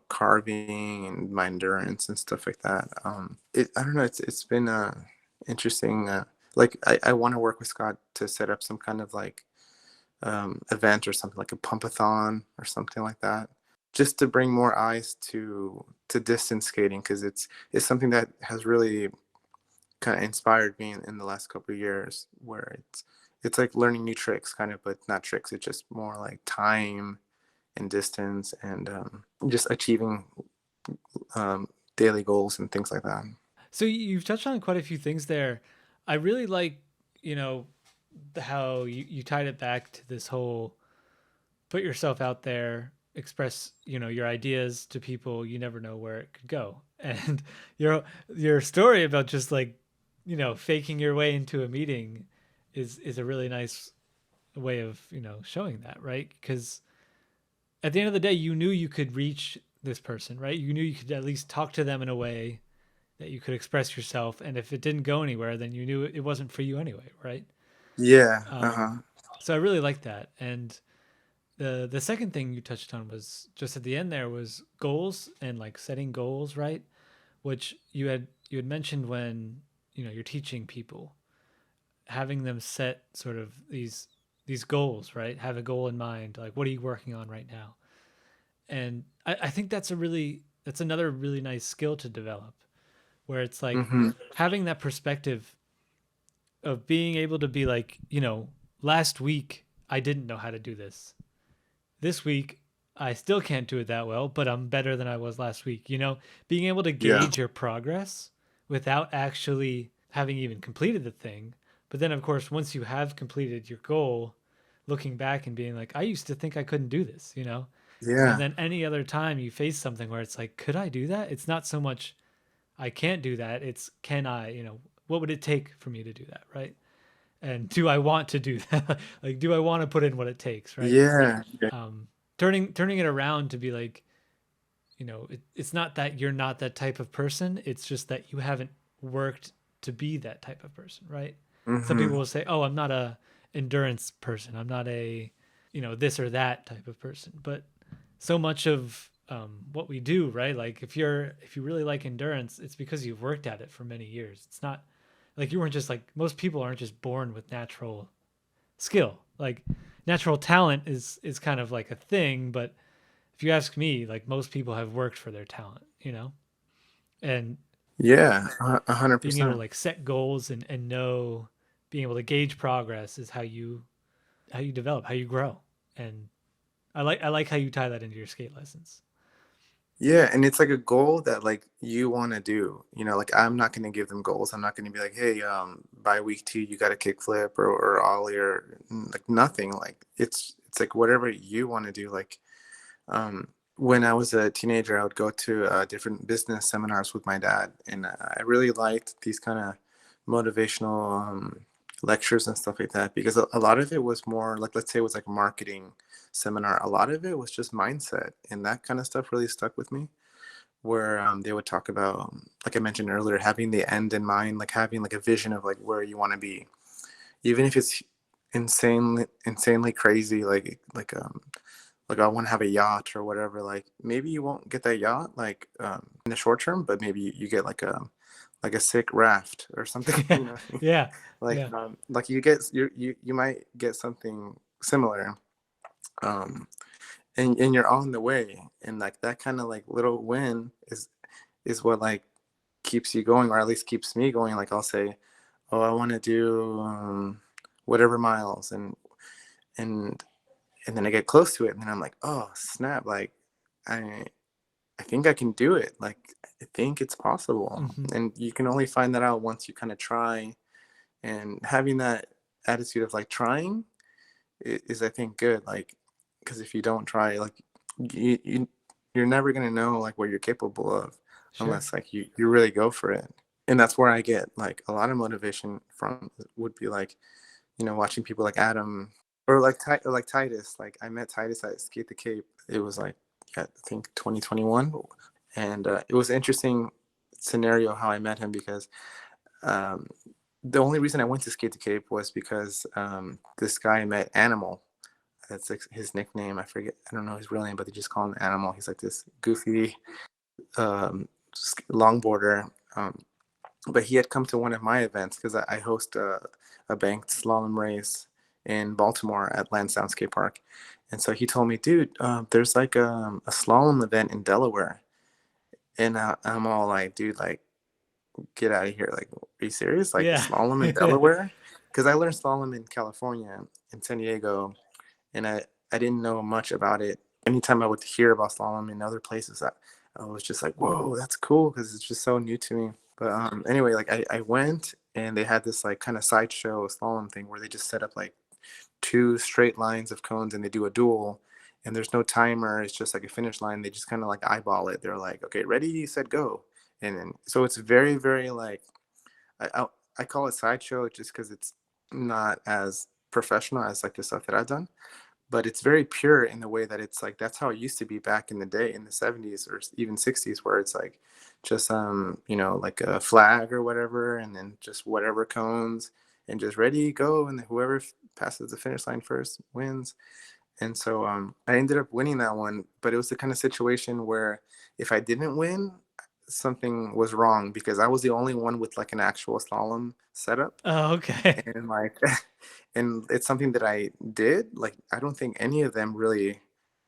carving and my endurance and stuff like that. I don't know. It's been interesting. Like I want to work with Scott to set up some kind of like event or something like a pumpathon or something like that, just to bring more eyes to distance skating, because it's something that has really kind of inspired me in the last couple of years, where it's like learning new tricks kind of, but not tricks. It's just more like time and distance and just achieving daily goals and things like that. So you've touched on quite a few things there. I really like, you know, how you tied it back to this whole put yourself out there, express, your ideas to people. You never know where it could go. And your story about just like, faking your way into a meeting is a really nice way of, showing that, right? Because at the end of the day, you knew you could reach this person, right? You knew you could at least talk to them in a way that you could express yourself. And if it didn't go anywhere, then you knew it wasn't for you anyway, right? Yeah. Uh-huh. Um, so I really like that. And the second thing you touched on was just at the end there was goals and like setting goals, right? Which you had mentioned when you're teaching people, having them set sort of these goals, right? Have a goal in mind, like what are you working on right now? And I think that's another really nice skill to develop, where it's like Mm-hmm. having that perspective of being able to be like, last week I didn't know how to do this. This week I still can't do it that well, but I'm better than I was last week. Being able to Yeah. gauge your progress without actually having even completed the thing. But then, of course, once you have completed your goal, looking back and being like, I used to think I couldn't do this. And Yeah. then any other time you face something where it's like, could I do that? It's not so much I can't do that. It's can I, what would it take for me to do that, right? And do I want to do that? Like, do I want to put in what it takes, right? Yeah. um, turning it around to be like, it's not that you're not that type of person. It's just that you haven't worked to be that type of person, right? Some Mm-hmm. people will say, "Oh, I'm not a endurance person. I'm not a, this or that type of person." But so much of what we do, right? Like if you really like endurance, it's because you've worked at it for many years. It's not like you weren't just like most people aren't just born with natural skill. Like natural talent is kind of like a thing, but if you ask me, like most people have worked for their talent. And Yeah. 100%. being able to like set goals and know being able to gauge progress is how you develop, how you grow. And I like how you tie that into your skate lessons. Yeah, and it's like a goal that like you want to do. Like I'm not going to give them goals. I'm not going to be like, hey, by week 2 you got to kick flip or ollie or like nothing. Like it's like whatever you want to do. Like when I was a teenager, I would go to different business seminars with my dad, and I really liked these kind of motivational lectures and stuff like that, because a lot of it was more like, let's say it was like a marketing seminar. A lot of it was just mindset, and that kind of stuff really stuck with me. Where they would talk about, like I mentioned earlier, having the end in mind, like having like a vision of like where you want to be, even if it's insanely crazy, like I want to have a yacht or whatever. Like maybe you won't get that yacht like in the short term, but maybe you get like a sick raft or something. Yeah, yeah, yeah. Like you might get something similar, um, and you're on the way, and like that kind of like little win is what like keeps you going, or at least keeps me going. Like I'll say, oh, I want to do whatever miles, and and then I get close to it, and then I'm like, oh snap! Like I I think I can do it. Like I think it's possible, Hmm. and you can only find that out once you kind of try. And having that attitude of like trying is I think good. Like because if you don't try, like you you're never gonna know like what you're capable of Sure. unless like you really go for it. And that's where I get like a lot of motivation from would be like, watching people like Adam or like or like Titus. Like I met Titus at Skate the Cape. It was like, yeah, I think 2021, and it was an interesting scenario how I met him because um, the only reason I went to Skate the Cape was because this guy I met, Animal. That's like his nickname. I forget. I don't know his real name, but they just call him Animal. He's like this goofy um, longboarder. But he had come to one of my events because I host a banked slalom race in Baltimore at Lansdowne Skate Park. And so he told me, dude, there's like a slalom event in Delaware. And I'm all like, dude, like, get out of here. Like, are you serious? Like, Yeah. slalom in Delaware? Because I learned slalom in California, in San Diego, and I didn't know much about it. Anytime I would hear about slalom in other places, I was just like, whoa, that's cool because it's just so new to me. But anyway, like I went and they had this like kind of sideshow slalom thing where they just set up like two straight lines of cones and they do a duel and there's no timer. It's just like a finish line. They just kind of like eyeball it. They're like, okay, ready, set, go. And then, so it's very, very like, I, I, I call it sideshow just because it's not as professional as like the stuff that I've done, but it's very pure in the way that it's like that's how it used to be back in the day in the 70s or even 60s where it's like just like a flag or whatever and then just whatever cones and just ready go and whoever passes the finish line first wins. And so I ended up winning that one, but it was the kind of situation where if I didn't win, something was wrong because I was the only one with like an actual slalom setup. Oh, okay. And like and it's something that I did. Like I don't think any of them really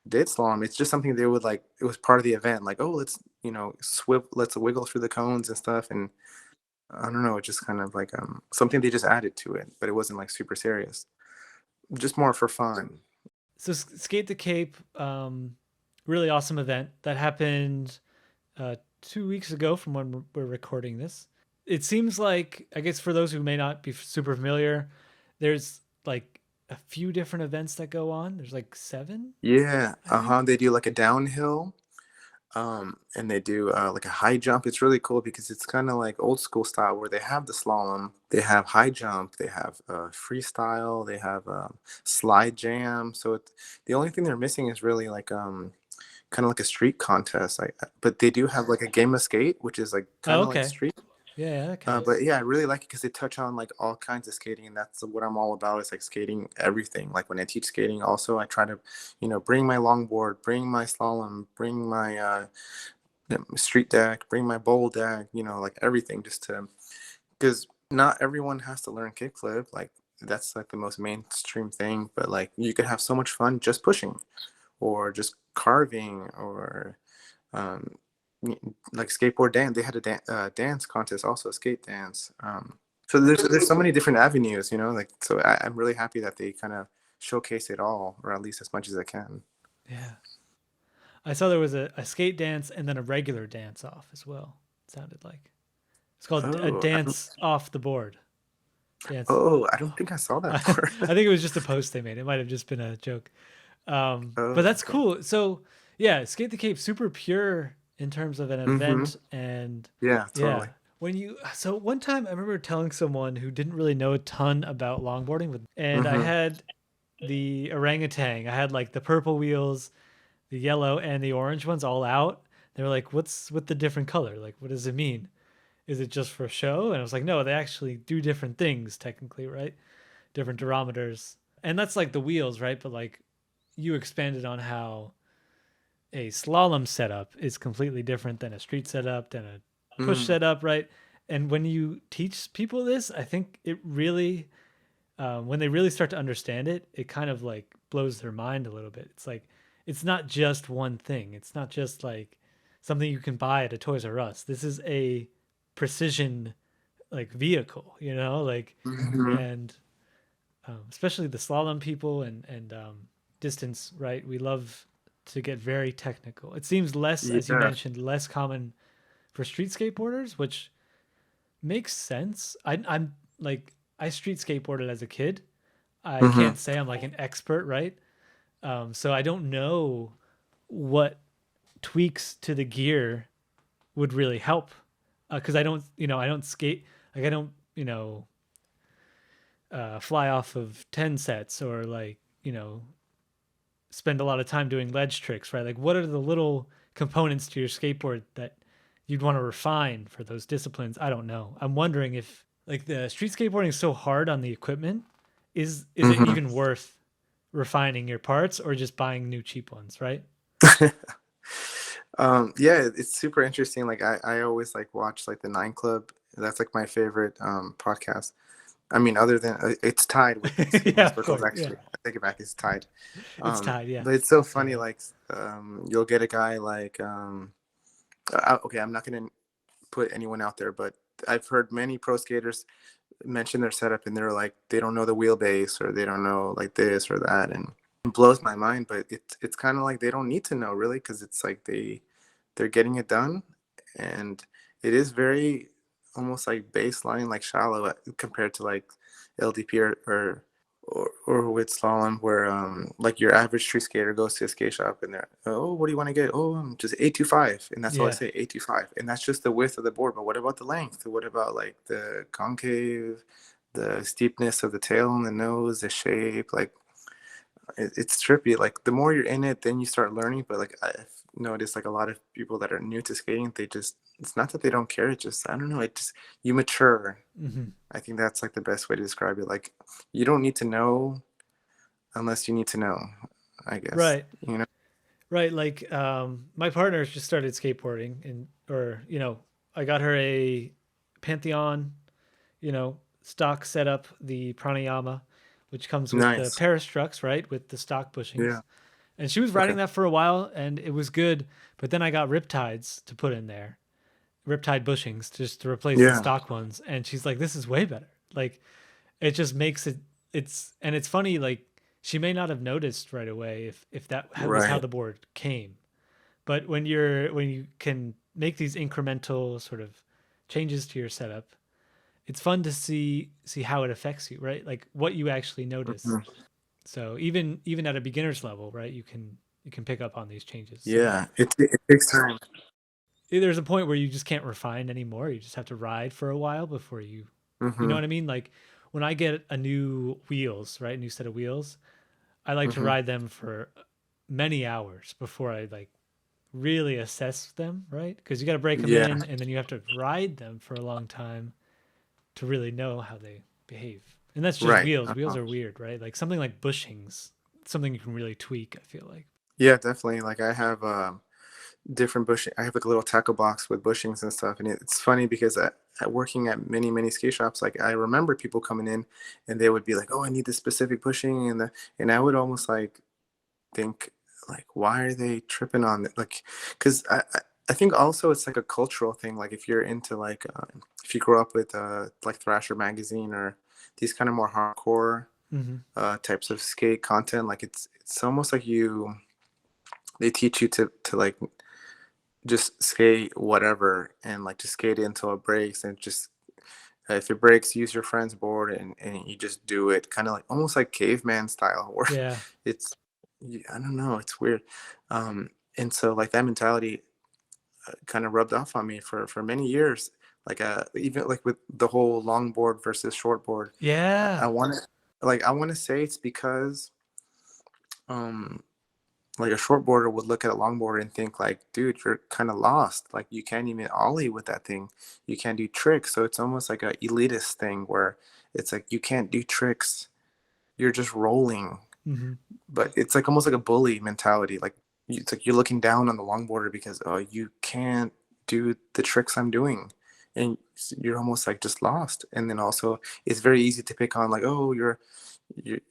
did slalom. It's just something they would like it was part of the event, like, oh, let's, let's wiggle through the cones and stuff. And I don't know, it just kind of like something they just added to it, but it wasn't like super serious. Just more for fun. So Skate the Cape, really awesome event that happened 2 weeks ago from when we're recording this. It seems like, I guess for those who may not be super familiar, there's like a few different events that go on. There's like 7, Yeah, I think. they do like a downhill, and they do like a high jump. It's really cool because it's kind of like old school style where they have the slalom, they have high jump, they have freestyle, they have slide jam. So the only thing they're missing is really like kind of like a street contest. But they do have like a game of skate, which is like Oh, kind of like okay. street. Yeah, that But counts. yeah, I really like it because they touch on like all kinds of skating, and that's what I'm all about. Is like skating everything. Like when I teach skating, also I try to, bring my longboard, bring my slalom, bring my street deck, bring my bowl deck, like everything, just to because not everyone has to learn kickflip. Like that's like the most mainstream thing, but like you could have so much fun just pushing, or just carving, or um, like skateboard dance. They had a dance contest, also a skate dance. So there's so many different avenues, like so I'm really happy that they kind of showcase it all, or at least as much as I can. Yeah. I saw there was a skate dance and then a regular dance off as well. It sounded like it's called a Oh, dance off the board. Dance. I don't think I saw I that part. think it was just a post they made. It might have just been a joke. But Oh, that's okay. cool. So yeah, Skate the Cape, super pure in terms of an Mm-hmm. event. And Yeah, yeah, totally. so one time I remember telling someone who didn't really know a ton about longboarding and I Mm-hmm. had the orangutan. I had like the purple wheels, the yellow and the orange ones all out. They were like, what's with the different color? Like, what does it mean? Is it just for show? And I was like, no, they actually do different things technically, right? Different durometers. And that's like the wheels, right? But like you expanded on how a slalom setup is completely different than a street setup, than a push Mm. setup, right? And when you teach people this, I think it really, when they really start to understand it, it kind of like blows their mind a little bit. It's like, it's not just one thing. It's not just like something you can buy at a Toys R Us. This is a precision like vehicle, like, Mm-hmm. and especially the slalom people and distance, right? We love to get very technical. It seems less, as you Yeah. mentioned, less common for street skateboarders, which makes sense. I'm like I street skateboarded as a kid. I Hmm. can't say I'm like an expert, right? So I don't know what tweaks to the gear would really help because I don't, I don't skate like I don't, fly off of 10 sets or like, spend a lot of time doing ledge tricks, right? Like, what are the little components to your skateboard that you'd want to refine for those disciplines? I don't know. I'm wondering if like the street skateboarding is so hard on the equipment, is it Hmm. even worth refining your parts or just buying new cheap ones, right? Yeah, it's super interesting. Like I always like watch like the Nine Club. That's like my favorite podcast. I mean, other than it's tied with Yeah, Skateboard of Circles. course. Yeah, Actually, I take it back. It's tied. it's tied. Yeah, But it's so funny. yeah, Like you'll get a guy like okay, I'm not gonna put anyone out there, but I've heard many pro skaters mention their setup and they're like they don't know the wheelbase or they don't know like this or that, and it blows my mind. But it's kind of like they don't need to know really because it's like they're getting it done, and it is very almost like baseline, like shallow compared to like LDP or with slalom, where like your average street skater goes to a skate shop and they're, oh, what do you want to get? Oh, just 825, and that's all I yeah. say, 825, and that's just the width of the board. But what about the length? What about like the concave, the steepness of the tail and the nose, the shape? Like it's trippy. Like the more you're in it, then you start learning. But like I've noticed, like a lot of people that are new to skating, they just, it's not that they don't care. It just, I don't know. It just, you mature. Hmm. I think that's like the best way to describe it. Like you don't need to know unless you need to know, I guess. Right, You know? right. Like, my partner just started skateboarding, and or I got her a Pantheon, stock setup, the pranayama, which comes with the Nice. Paris trucks, right, with the stock Yeah. bushings. And she was Okay. riding that for a while, and it was good. But then I got riptides to put in there, riptide bushings, just to replace the Yeah. stock ones. And she's like, "This is way better." Like, it just makes it. It's funny. Like, she may not have noticed right away if that was how Right. the board came. But when you can make these incremental sort of changes to your setup, it's fun to see how it affects you, right? Like what you actually notice. Mhm. So even at a beginner's level, right, you can pick up on these changes. So Yeah. It takes time. there's a point where you just can't refine anymore. You just have to ride for a while before you know Mm-hmm. what I mean? Like when I get a new wheels, right, new set of wheels, I like to Mm-hmm. ride them for many hours before I like really assess them, right? Because you got to break them Yeah. in and then you have to ride them for a long time to really know how they behave. And that's just Right. wheels. Wheels Uh-huh. are weird, right? Like something like bushings, something you can really tweak, I feel like. Yeah, definitely. Like I have different bushing. I have like a little tackle box with bushings and stuff, and it's funny because at working at many skate shops, like I remember people coming in, and they would be like, "Oh, I need this specific bushing," and I would almost like think like, why are they tripping on it? Like, because I think also it's like a cultural thing. Like if you're into like if you grow up with like Thrasher magazine or these kind of more hardcore Mm-hmm. types of skate content, like it's almost like they teach you to like just skate whatever and like just skate it until it breaks, and just if it breaks, use your friend's board, and you just do it kind of like almost like caveman style where Yeah. it's, I don't know, it's weird. And so like that mentality kind of rubbed off on me for many years, like even like with the whole longboard versus shortboard. I Yeah. want to, like I want to say it's because um like a shortboarder would look at a longboarder and think like, dude, you're kind of lost. Like you can't even ollie with that thing. You can't do tricks. So it's almost like a elitist thing where it's like you can't do tricks. You're just rolling. Mm-hmm. But it's like almost like a bully mentality. Like it's like you're looking down on the longboarder because, oh, you can't do the tricks I'm doing. and you're almost like just lost. And then also it's very easy to pick on, like, oh, you're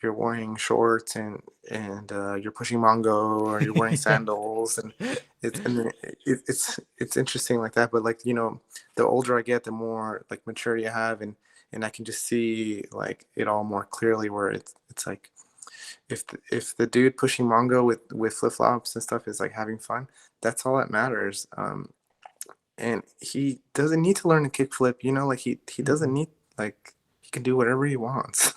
wearing shorts and you're pushing Mongo, or you're wearing sandals, and it's interesting like that. But like, the older I get, the more like maturity I have, and I can just see like it all more clearly, where it's like, if the dude pushing Mongo with flip flops and stuff is like having fun, that's all that matters. And he doesn't need to learn a kickflip, like he doesn't Hmm. need, like, he can do whatever he wants.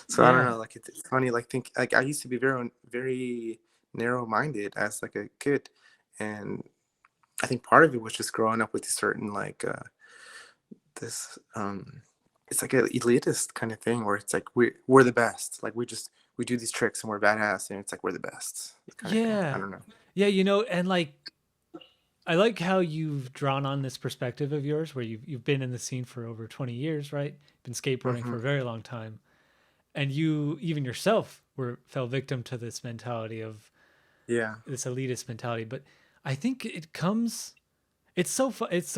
So I don't Yeah. know, like it's funny, like, think like I used to be very very narrow minded as like a kid, and I think part of it was just growing up with a certain like this it's like an elitist kind of thing, where it's like we're the best, like we do these tricks and we're badass, and it's like we're the best kind of thing. I Yeah. don't know. Yeah, and like I like how you've drawn on this perspective of yours where you've been in the scene for over 20 years, right? Been skateboarding Hmm. for a very long time. And you even yourself fell victim to this mentality of Yeah. this elitist mentality, but I think it's so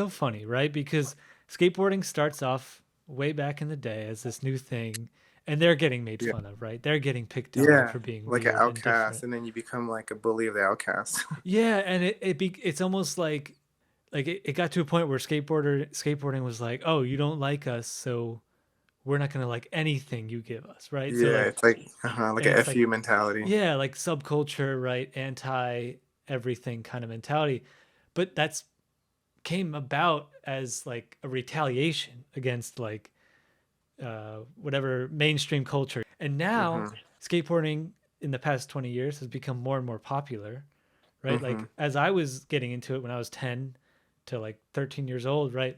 funny, right? Because skateboarding starts off way back in the day as this new thing, and they're getting made Yeah. fun of, right? They're getting picked on Yeah, for being like an weird and outcast, different. and then you become like a bully of the outcast. Yeah, and it's almost like it got to a point where skateboarding was like, oh, you don't like us, so we're not gonna like anything you give us, right? So Yeah, like, it's like and a it's like, FU mentality. yeah, like subculture, right? Anti everything kind of mentality, but that's came about as like a retaliation against like whatever mainstream culture. And now Hmm. skateboarding in the past 20 years has become more and more popular, right? Hmm. Like as I was getting into it when I was 10 to like 13 years old, right?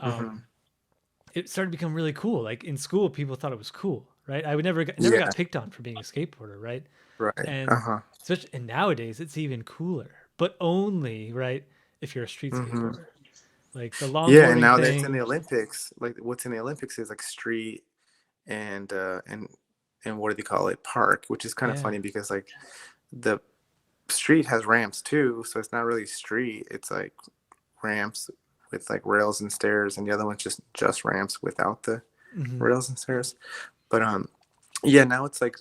Hmm. Um, it started to become really cool. Like in school, people thought it was cool, right? Never Yeah, got picked on for being a skateboarder, right? right. And Uh-huh. and nowadays it's even cooler, but only right if you're a street Hmm. skateboarder. Like the Yeah, and longboarding now that it's in the thing, Olympics, like what's in the Olympics is like street and what do they call it? Park, which is kind of yeah. funny because like the street has ramps too, so it's not really street. It's like ramps with like rails and stairs, and the other one's just ramps without the Hmm. rails and stairs. But yeah, now it's like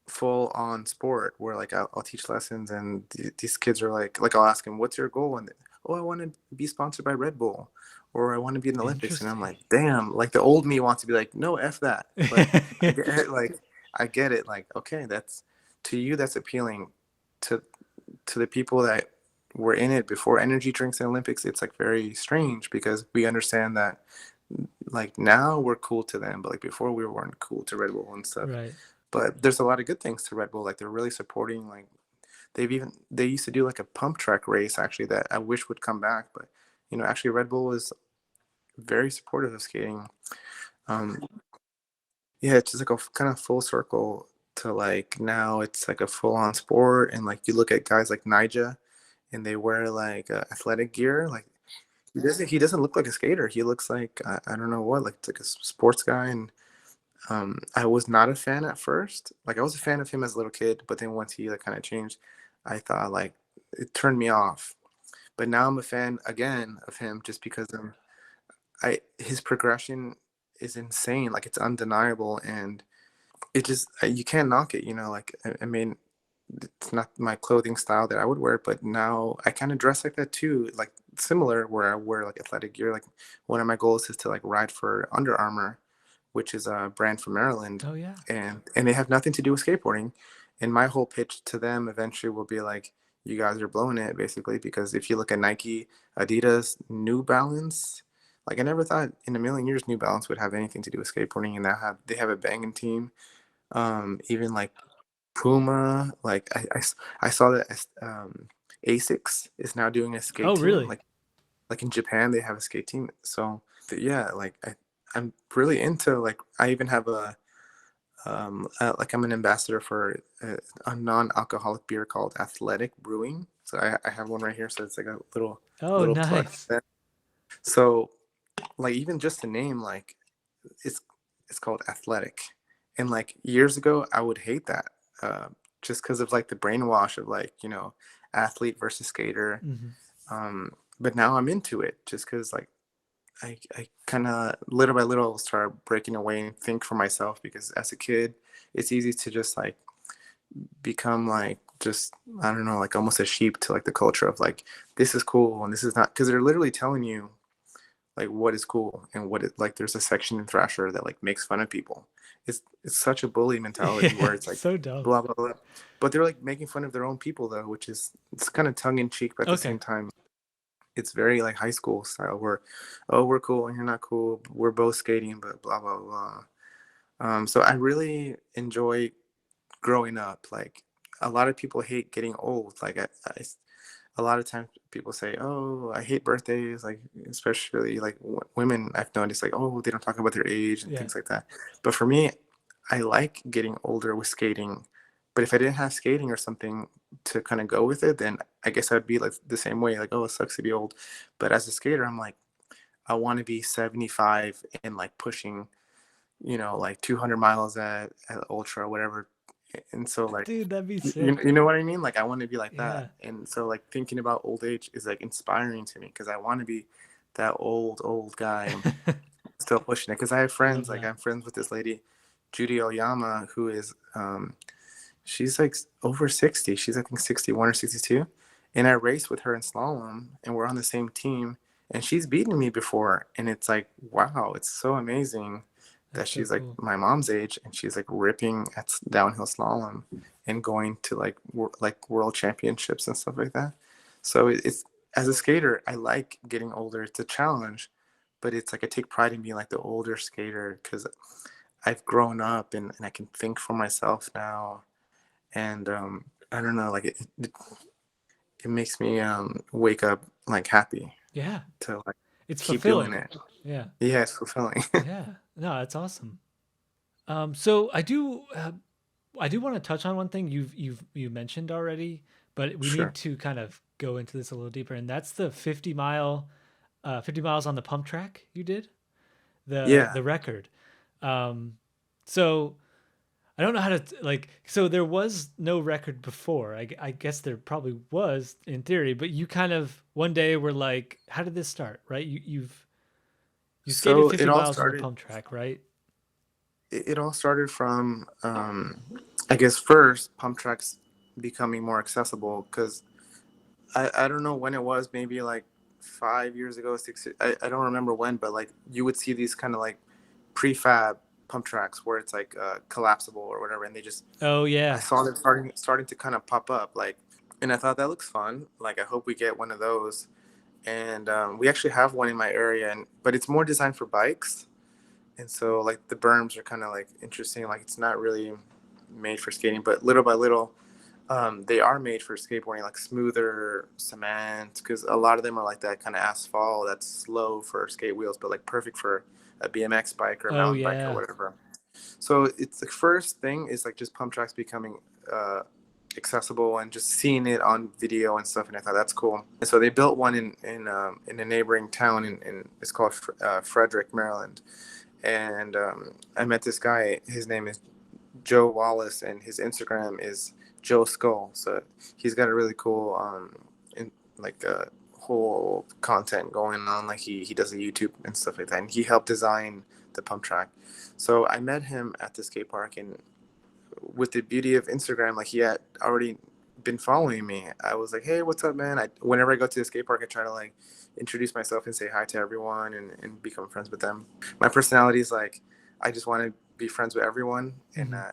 full on sport, where like I'll teach lessons, and these kids are like I'll ask them, what's your goal? And oh, I want to be sponsored by Red Bull, or I want to be in the Olympics. And I'm Interesting. like, damn, like the old me wants to be like, no, F that. But I get it, like I get it, like, okay, that's, to you that's appealing. To the people that were in it before energy drinks and Olympics, it's like very strange, because we understand that like now we're cool to them, but like before we weren't cool to Red Bull and stuff. Right. But there's a lot of good things to Red Bull. Like they're really supporting. Like they used to do like a pump track race actually that I wish would come back. But actually Red Bull is very supportive of skating. Um, yeah, it's just like a kind of full circle to like now it's like a full on sport. And like you look at guys like Nija, and they wear like athletic gear. Like he doesn't look like a skater. He looks like I don't know what, like a sports guy. And I was not a fan at first. Like I was a fan of him as a little kid, but then once he like kind of changed, I thought like it turned me off. But now I'm a fan again of him, just because I his progression is insane. Like it's undeniable, and it just you can't knock it. Like I mean, it's not my clothing style that I would wear, but now I kind of dress like that too. Like similar, where I wear like athletic gear. Like one of my goals is to like ride for Under Armour, which is a brand from Maryland, Oh yeah. and they have nothing to do with skateboarding. And my whole pitch to them eventually will be like, you guys are blowing it, basically, because if you look at Nike, Adidas, New Balance, like I never thought in a million years New Balance would have anything to do with skateboarding, and now they have a banging team. Even like Puma, like I saw that Asics is now doing a skate Oh team, really? like in Japan they have a skate team. So yeah, like I'm really into, like I even have like I'm an ambassador for a non-alcoholic beer called Athletic Brewing. So I have one right here. So it's like a little Oh little plug nice. there. So like even just the name, like it's it's called Athletic, and like years ago I would hate that, uh, just because of like the brainwash of like athlete versus skater. Hmm. But now I'm into it just because like I kind of little by little start breaking away and think for myself, because as a kid, it's easy to just like become like just, I don't know, like almost a sheep to like the culture of like this is cool and this is not, because they're literally telling you like what is cool and what it like. There's a section in Thrasher that like makes fun of people. It's such a bully mentality where Yeah, it's like so dumb. blah blah blah, but they're like making fun of their own people though, which is, it's kind of tongue in cheek, but at the Okay. same time it's very like high school style where, oh, we're cool and you're not cool, we're both skating, but blah blah blah. So I really enjoy growing up. Like a lot of people hate getting old. Like a lot of times people say, "Oh, I hate birthdays." Like especially like women, I've noticed like, "Oh, they don't talk about their age and Yeah. things like that." But for me, I like getting older with skating. But if I didn't have skating or something to kind of go with it, then I guess I'd be like the same way. Like, oh, it sucks to be old. But as a skater, I'm like, I want to be 75 and like pushing, like 200 miles at ultra or whatever. And so like, Dude, that'd be you, sick. you know what I mean? Like I want to be like that. Yeah. And so like thinking about old age is like inspiring to me, because I want to be that old guy still pushing it. Because I have I love friends, like that. I'm friends with this lady, Judy Oyama, who is she's like over 60. She's I think 61 or 62. And I raced with her in slalom and we're on the same team, and she's beaten me before. And it's like, wow, it's so amazing that That's so she's like cool. my mom's age and she's like ripping at downhill slalom and going to like world championships and stuff like that. So it's, as a skater, I like getting older. It's a challenge, but it's like I take pride in being like the older skater, because I've grown up and I can think for myself now. And I don't know, like it makes me wake up like happy Yeah. to like It's keep doing fulfilling. it. Yeah. Yeah, it's fulfilling. Yeah. No, that's awesome. So I do want to touch on one thing you mentioned already, but we Sure. need to kind of go into this a little deeper, and that's the 50 miles on the pump track you did, Yeah. the record. Um, so I don't know how to like. So there was no record before. I guess there probably was in theory, but you kind of one day were like, how did this start? Right? You skated So 50 miles on the pump track, right? it all started from I guess first pump tracks becoming more accessible, because I don't know when it was, maybe like 5 years ago, six, I don't remember when, but like you would see these kind of like prefab pump tracks where it's like collapsible or whatever, and they just, Oh I yeah. saw them starting to kind of pop up, like, and I thought that looks fun. Like I hope we get one of those, and we actually have one in my area, and but it's more designed for bikes, and so like the berms are kind of like interesting. Like it's not really made for skating, but little by little, they are made for skateboarding, like smoother cement, because a lot of them are like that kind of asphalt that's slow for skate wheels, but like perfect for a BMX bike or a Oh mountain bike or yeah. whatever. So it's the first thing is like just pump tracks becoming accessible and just seeing it on video and stuff, and I thought that's cool. And so they built one in a neighboring town, in it's called Frederick, Maryland. And I met this guy. His name is Joe Wallace, and his Instagram is Joe Skull. So he's got a really cool in like whole content going on. Like he does a YouTube and stuff like that, and he helped design the pump track. So I met him at the skate park, and with the beauty of Instagram, like he had already been following me. I was like, hey, what's up, man? Whenever I go to the skate park, I try to like introduce myself and say hi to everyone, and become friends with them. My personality is like, I just want to be friends with everyone. And Hmm.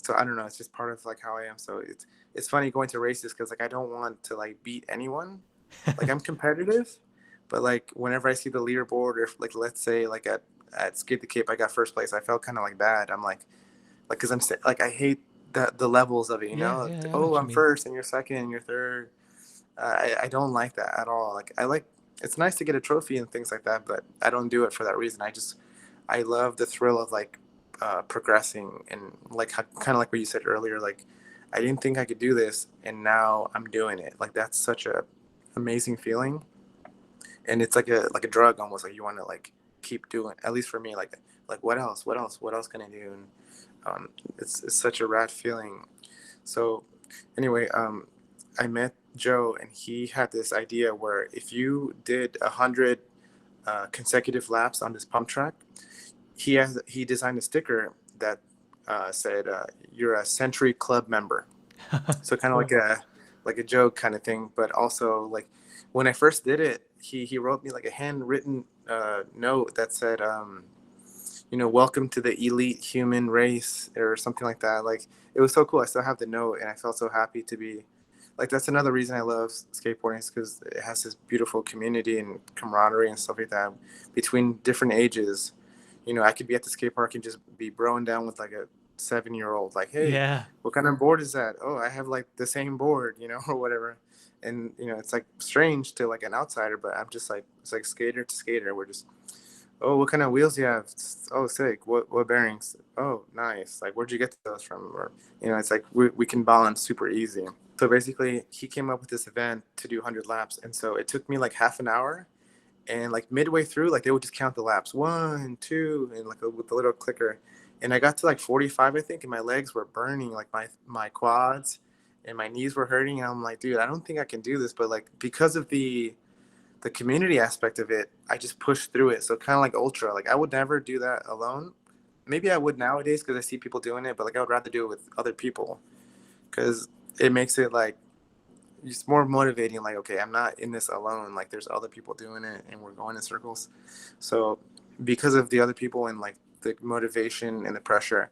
so I don't know, it's just part of like how I am. So it's funny going to races, because like I don't want to like beat anyone. Like I'm competitive, but like whenever I see the leaderboard, or like let's say like at Skate the Cape I got first place, I felt kind of like bad. I'm like, because like I hate the levels of it, Yeah, like, yeah, I know oh, what you I'm mean. first and you're second and you're third. I don't like that at all. Like I like, it's nice to get a trophy and things like that, but I don't do it for that reason. I love the thrill of like progressing, and like kind of like what you said earlier, like I didn't think I could do this and now I'm doing it. Like that's such a amazing feeling, and it's like a drug almost. Like you want to like keep doing, at least for me, like what else can I do? And it's such a rad feeling. So anyway, I met Joe, and he had this idea where if you did 100 consecutive laps on this pump track, he designed a sticker that said, "You're a Century Club member." So kind of Cool. like a joke kind of thing, but also like when I first did it, he wrote me like a handwritten note that said, "Welcome to the elite human race," or something like that. Like it was so cool. I still have the note, and I felt so happy to be like. That's another reason I love skateboarding, is because it has this beautiful community and camaraderie and stuff like that between different ages. I could be at the skate park and just be broing down with like a 7-year-old, like, "Hey, Yeah. what kind of board is that?" "Oh, I have like the same board," or whatever. And it's like strange to like an outsider, but I'm just like, it's like skater to skater. We're just, "Oh, what kind of wheels do you have?" "Oh, sick. What bearings?" "Oh, nice. Like, where'd you get those from?" Or it's like we can balance super easy. So basically, he came up with this event to do 100 laps, and so it took me like half an hour. And like midway through, like they would just count the laps, 1, 2, and like with the little clicker. And I got to like 45, I think, and my legs were burning, like my quads and my knees were hurting. And I'm like, dude, I don't think I can do this. But like because of the community aspect of it, I just pushed through it. So kind of like ultra, like I would never do that alone. Maybe I would nowadays because I see people doing it, but like I would rather do it with other people because it makes it like it's more motivating. Like, okay, I'm not in this alone. Like there's other people doing it and we're going in circles. So because of the other people and like the motivation and the pressure,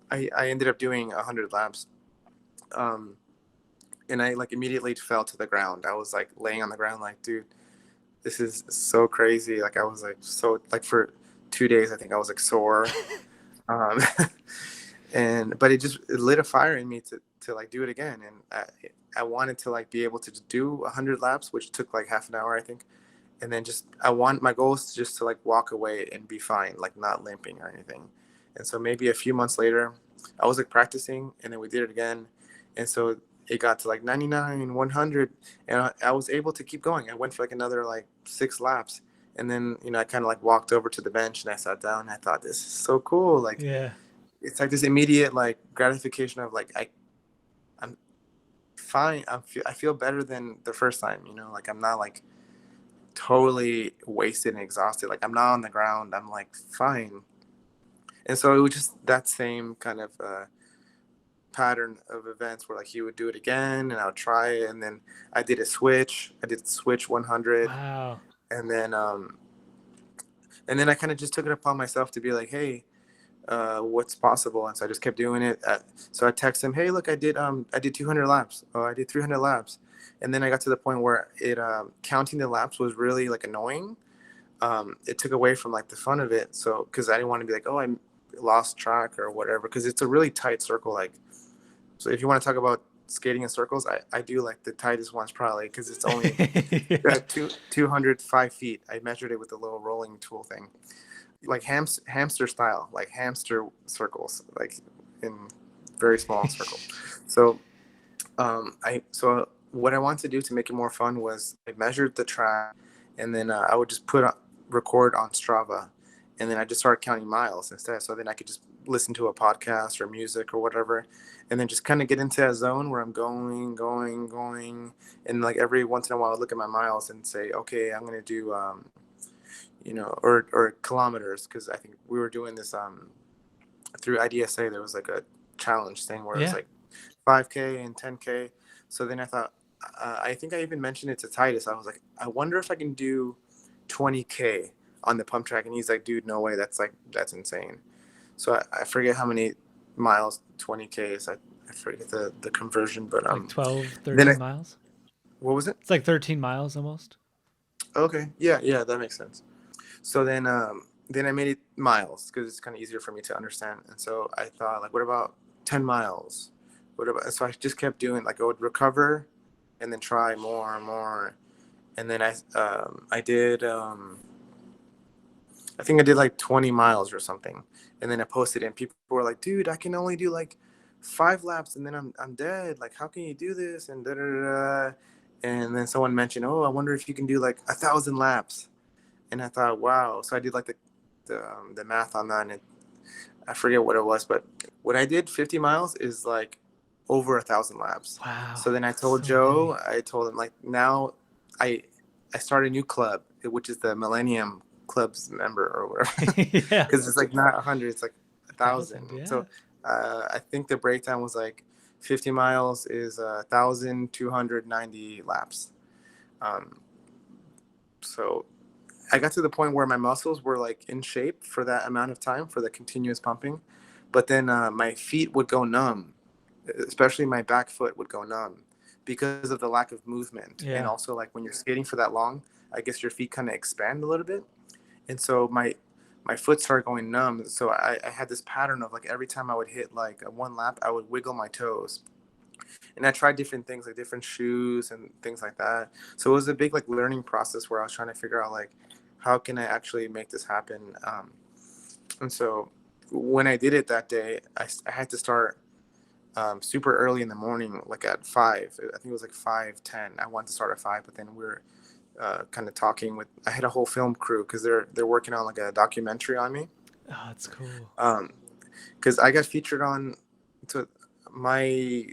I ended up doing 100 laps. And I like immediately fell to the ground. I was like laying on the ground like, dude, this is so crazy. Like I was like, so like for 2 days, I think I was like sore. Um, but it lit a fire in me to like do it again. And I wanted to like be able to do 100 laps, which took like half an hour, I think. And then my goal is just to like walk away and be fine, like not limping or anything. And so maybe a few months later, I was like practicing, and then we did it again. And so it got to like 99, 100, and I was able to keep going. I went for like another like 6 laps. And then, I kind of like walked over to the bench and I sat down and I thought, this is so cool. Like, Yeah. it's like this immediate like gratification of like, I'm fine. I feel better than the first time, like I'm not like totally wasted and exhausted. Like I'm not on the ground. I'm like fine. And so it was just that same kind of pattern of events where like he would do it again and I would try it. And then I did the switch 100. Wow. And then I kind of just took it upon myself to be like, hey, what's possible? And so I just kept doing it. So I text him, hey, look, I did 200 laps. Oh, I did 300 laps. And then I got to the point where counting the laps was really like annoying. It took away from like the fun of it. So, cause I didn't want to be like, oh, I lost track or whatever. Cause it's a really tight circle. Like, so if you want to talk about skating in circles, I do like the tightest ones probably. Cause it's only 205 feet. I measured it with a little rolling tool thing, like hamster style, like hamster circles, like in very small circles. So, so what I wanted to do to make it more fun was I measured the track, and then I would just record on Strava, and then I just started counting miles instead. So then I could just listen to a podcast or music or whatever, and then just kind of get into that zone where I'm going, and like every once in a while I look at my miles and say, okay, I'm gonna do or kilometers, because I think we were doing this through IDSA. There was like a challenge thing where it was Yeah. like 5K and 10K. So then I thought, I think I even mentioned it to Titus. I was like, I wonder if I can do 20K on the pump track. And he's like, dude, no way. That's insane. So I forget how many miles 20K is. I forget the conversion, but Like 12, then 13 miles. what was it? It's like 13 miles almost. Okay. Yeah, that makes sense. So then I made it miles because it's kind of easier for me to understand. And so I thought, like, what about 10 miles? What about? So I just kept doing, like, I would recover and then try more and more. And then I did, I think I did like 20 miles or something. And then I posted it, and people were like, dude, I can only do like 5 laps and then I'm dead. Like, how can you do this? And da da da. And then someone mentioned, oh, I wonder if you can do like 1,000 laps. And I thought, wow. So I did like the math on that, and I forget what it was, but what I did 50 miles is like over 1,000 laps. Wow. So then I told Joe, I told him, like, now I start a new club, which is the Millennium club's member or whatever, Yeah. because it's like not 100, it's like 1,000. 1,000. Yeah. So I think the breakdown was like 50 miles is 1,290 laps. Um, so I got to the point where my muscles were like in shape for that amount of time for the continuous pumping, but then my feet would go numb, especially my back foot would go numb because of the lack of movement. And Yeah. also, like when you're skating for that long, I guess your feet kind of expand a little bit, and so my foot started going numb. So I had this pattern of like every time I would hit like a one lap, I would wiggle my toes. And I tried different things like different shoes and things like that. So it was a big like learning process where I was trying to figure out like how can I actually make this happen. And so when I did it that day, I had to start super early in the morning, like at 5. I think it was like 5:10. I wanted to start at 5, but then we were kind of talking with. I had a whole film crew because they're working on like a documentary on me. Oh, that's cool. Because I got featured on to my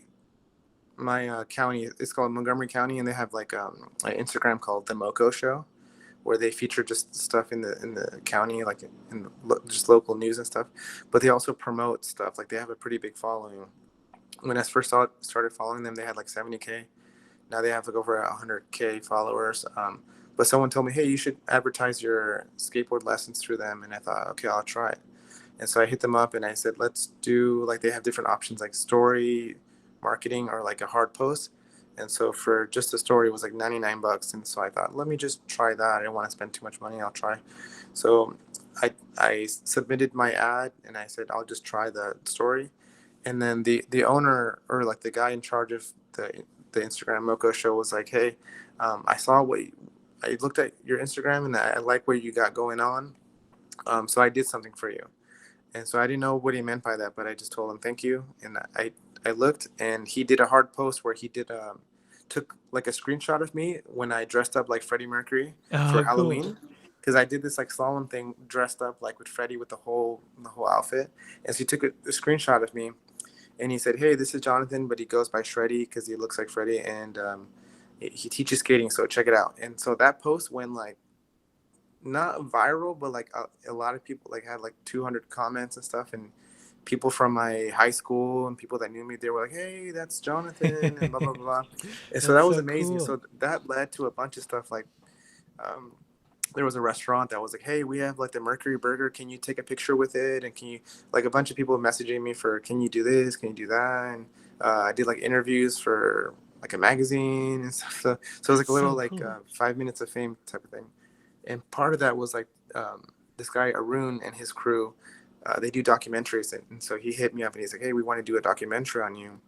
county. It's called Montgomery County, and they have like an Instagram called the Moco Show, where they feature just stuff in the county, like just local news and stuff. But they also promote stuff. Like they have a pretty big following. When I first started following them, they had like 70K. Now they have like over 100K followers. But someone told me, hey, you should advertise your skateboard lessons through them. And I thought, okay, I'll try it. And so I hit them up and I said, let's do, like, they have different options like story marketing or like a hard post. And so for just the story, it was like $99. And so I thought, let me just try that. I didn't want to spend too much money. I'll try. So I submitted my ad and I said, I'll just try the story. And then the owner, or like the guy in charge of the Instagram Moco Show, was like, hey, I saw I looked at your Instagram and I like what you got going on. So I did something for you. And so I didn't know what he meant by that, but I just told him thank you. And I looked, and he did a hard post where he did took like a screenshot of me when I dressed up like Freddie Mercury for Oh, cool. Halloween, because I did this like slalom thing dressed up like with Freddie with the whole outfit. And so he took a screenshot of me, and he said, hey, this is Jonathan, but he goes by Shreddie because he looks like Freddie, and he teaches skating, so check it out. And so that post went like not viral, but like a lot of people like had like 200 comments and stuff, and people from my high school and people that knew me, they were like, hey, that's Jonathan, and blah blah blah. And so That's that was so amazing. cool. So that led to a bunch of stuff like um, there was a restaurant that was like, hey, we have like the Mercury burger, can you take a picture with it, and can you, like, a bunch of people messaging me for, can you do this, can you do that. And I did like interviews for like a magazine and stuff. So it was like That's a little so like cool. 5 minutes of fame type of thing. And part of that was like this guy Arun and his crew, they do documentaries, and so he hit me up and he's like, hey, we want to do a documentary on you.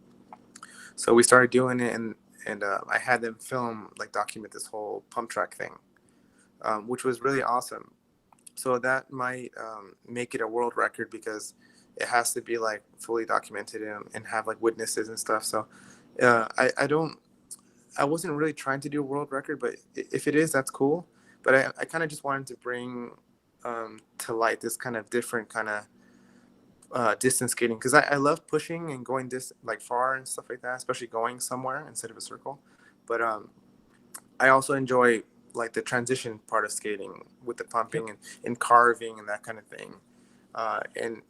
So we started doing it, and I had them film, like, document this whole pump track thing, which was really awesome. So that might make it a world record because it has to be like fully documented and have like witnesses and stuff. So I wasn't really trying to do a world record, but if it is, that's cool. But I kind of just wanted to bring to light this kind of different kind of distance skating, because I love pushing and going this like far and stuff like that, especially going somewhere instead of a circle. But I also enjoy like the transition part of skating with the Yep. pumping and carving and that kind of thing. And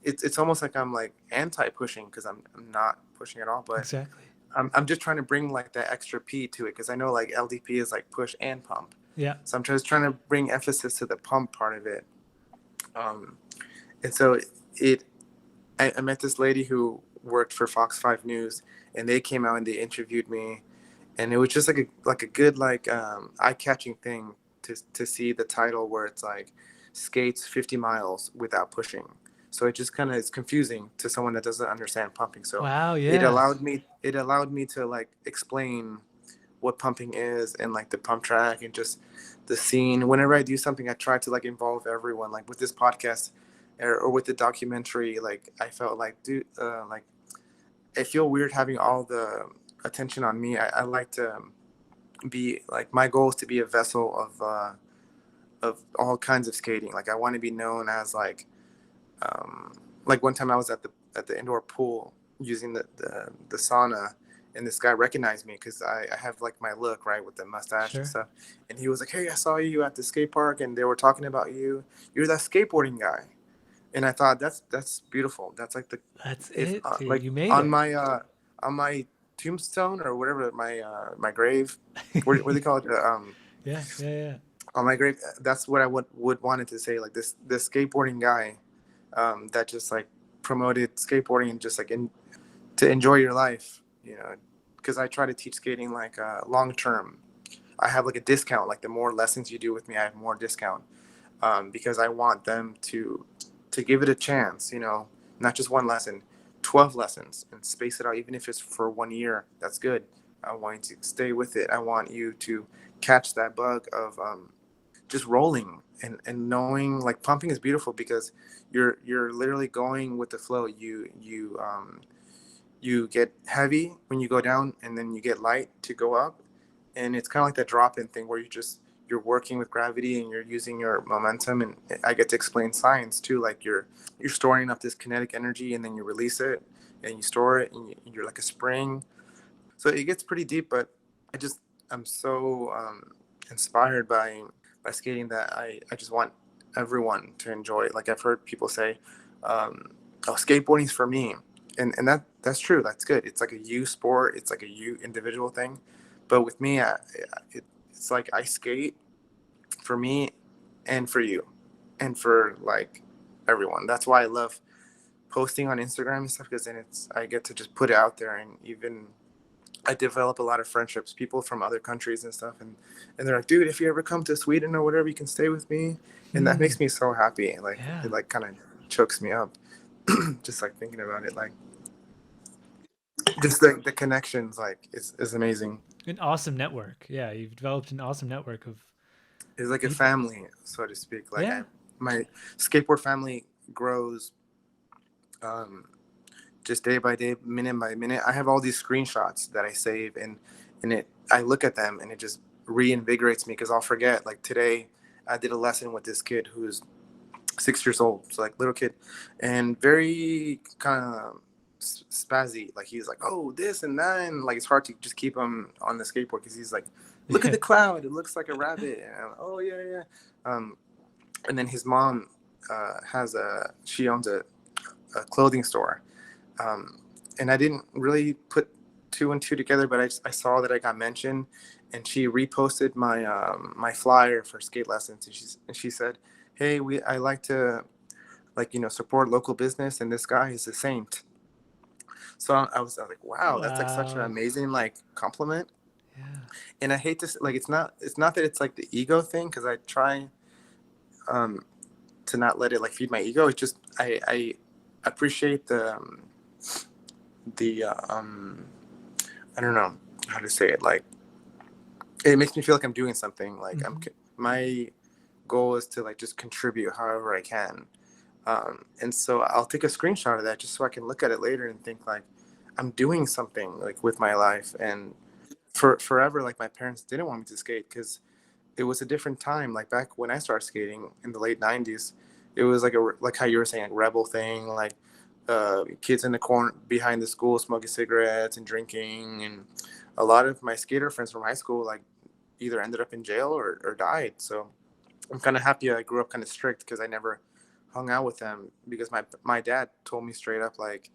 it's almost like I'm like anti-pushing because I'm not pushing at all, but Exactly. I'm just trying to bring like that extra P to it, because I know like LDP is like push and pump. Yeah. So I'm just trying to bring emphasis to the pump part of it. Um, and so I met this lady who worked for Fox 5 News, and they came out and they interviewed me, and it was just like a good like eye-catching thing to see the title where it's like skates 50 miles without pushing. So it just kind of is confusing to someone that doesn't understand pumping. So Wow. it Yeah. allowed me to like explain what pumping is and like the pump track and just the scene. Whenever I do something, I try to like involve everyone. Like with this podcast or with the documentary, like I felt like, dude, like I feel weird having all the attention on me. I like to be like, my goal is to be a vessel of all kinds of skating. Like I want to be known as like one time I was at the indoor pool using the sauna, and this guy recognized me because I have like my look, right, with the mustache and Sure. stuff. And he was like, "Hey, I saw you at the skate park, and they were talking about you. You're that skateboarding guy." And I thought that's beautiful. That's like the That's if it, dude. like You made it. on my tombstone or whatever, my grave, what do they call it? Yeah, yeah, yeah. On my grave, that's what I would wanted to say. Like this skateboarding guy, that just like promoted skateboarding and just like to enjoy your life, because I try to teach skating like long term. I have like a discount. Like the more lessons you do with me, I have more discount, because I want them to give it a chance. Not just one lesson, 12 lessons, and space it out. Even if it's for 1 year, that's good. I want you to stay with it. I want you to catch that bug of just rolling and knowing like pumping is beautiful because you're literally going with the flow. You get heavy when you go down, and then you get light to go up, and it's kind of like that drop-in thing where you're working with gravity and you're using your momentum. And I get to explain science too, like you're storing up this kinetic energy, and then you release it and you store it, and you're like a spring. So it gets pretty deep, but I'm so inspired by skating that I just want everyone to enjoy it. Like I've heard people say, "Oh, skateboarding's for me," and that's true. That's good. It's like a you sport. It's like a you individual thing. But with me, it's like I skate for me and for you and for like everyone. That's why I love posting on Instagram and stuff, because then I get to just put it out there. And even I develop a lot of friendships, people from other countries and stuff, and they're like, "Dude, if you ever come to Sweden or whatever, you can stay with me," and that Mm, makes me so happy. Like yeah. it like kind of chokes me up, just like thinking about it. Like just the connections, like is amazing. An awesome network. Yeah, you've developed an awesome network of It's like a people. family, so to speak. Like Yeah. my skateboard family grows, um, just day by day, minute by minute. I have all these screenshots that I save, and I look at them, and it just reinvigorates me because I'll forget. Like today, I did a lesson with this kid who's 6 years old, so like little kid, and very kind of spazzy. Like he's like, "Oh, this and that," and like it's hard to just keep him on the skateboard because he's like, "Look at Yeah. the cloud, it looks like a rabbit." And I'm like, "Oh yeah, yeah." Um, and then his mom she owns a clothing store, um, and I didn't really put two and two together, but I saw that I got mentioned, and she reposted my flyer for skate lessons, and she said, "Hey, I like to like support local business, and this guy is a saint." So I was like, "Wow, that's like such an Wow. amazing like compliment." Yeah. And I hate to like it's not that it's like the ego thing, because I try um, to not let it like feed my ego. It's just I appreciate the I don't know how to say it. Like it makes me feel like I'm doing something. Like Hmm. my goal is to like just contribute however I can. And so I'll take a screenshot of that just so I can look at it later and think like I'm doing something like with my life. And for forever, like my parents didn't want me to skate because it was a different time. Like back when I started skating in the late '90s, it was like how you were saying, like rebel thing, like kids in the corner behind the school smoking cigarettes and drinking. And a lot of my skater friends from high school like either ended up in jail or died. So I'm kind of happy I grew up kind of strict because I never hung out with them, because my dad told me straight up, like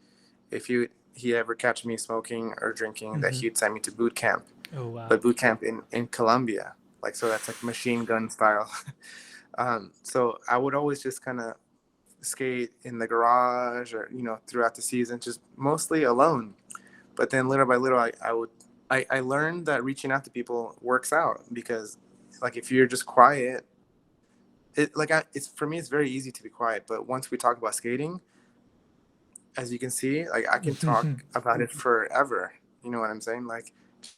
if he ever catch me smoking or drinking, that Hmm. he'd send me to boot camp, Oh wow. but boot camp in Colombia, like, so that's like machine gun style. So I would always just kind of skate in the garage or throughout the season, just mostly alone. But then little by little, I learned that reaching out to people works out, because like if you're just quiet, it's for me it's very easy to be quiet, but once we talk about skating, as you can see, like I can talk about it forever. You know what I'm saying? Like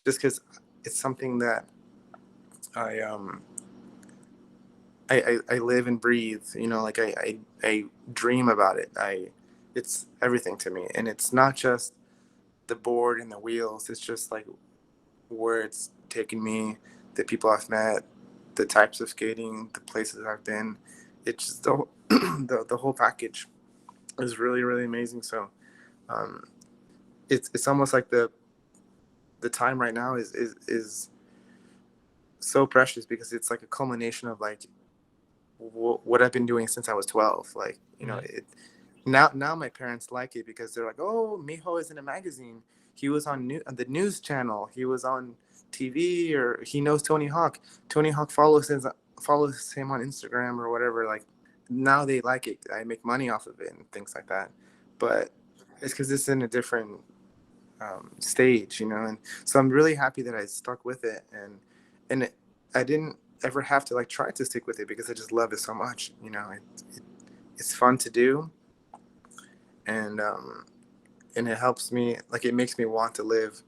just because it's something that I I live and breathe. Like I dream about it. It's everything to me, and it's not just the board and the wheels. It's just like where it's taken me, the people I've met, the types of skating, the places I've been. It's just the whole package is really really amazing. So um, it's almost like the time right now is so precious because it's like a culmination of like what I've been doing since I was 12. Like, Right. it now my parents like it because they're like, oh, Miho is in a magazine. He was on the news channel. He was on TV, or he knows Tony Hawk. Tony Hawk follows him on Instagram or whatever. Like, now they like it. I make money off of it and things like that. But it's because it's in a different stage, and so I'm really happy that I stuck with it, and I didn't ever have to like try to stick with it because I just love it so much. It's fun to do, and it helps me, like, it makes me want to live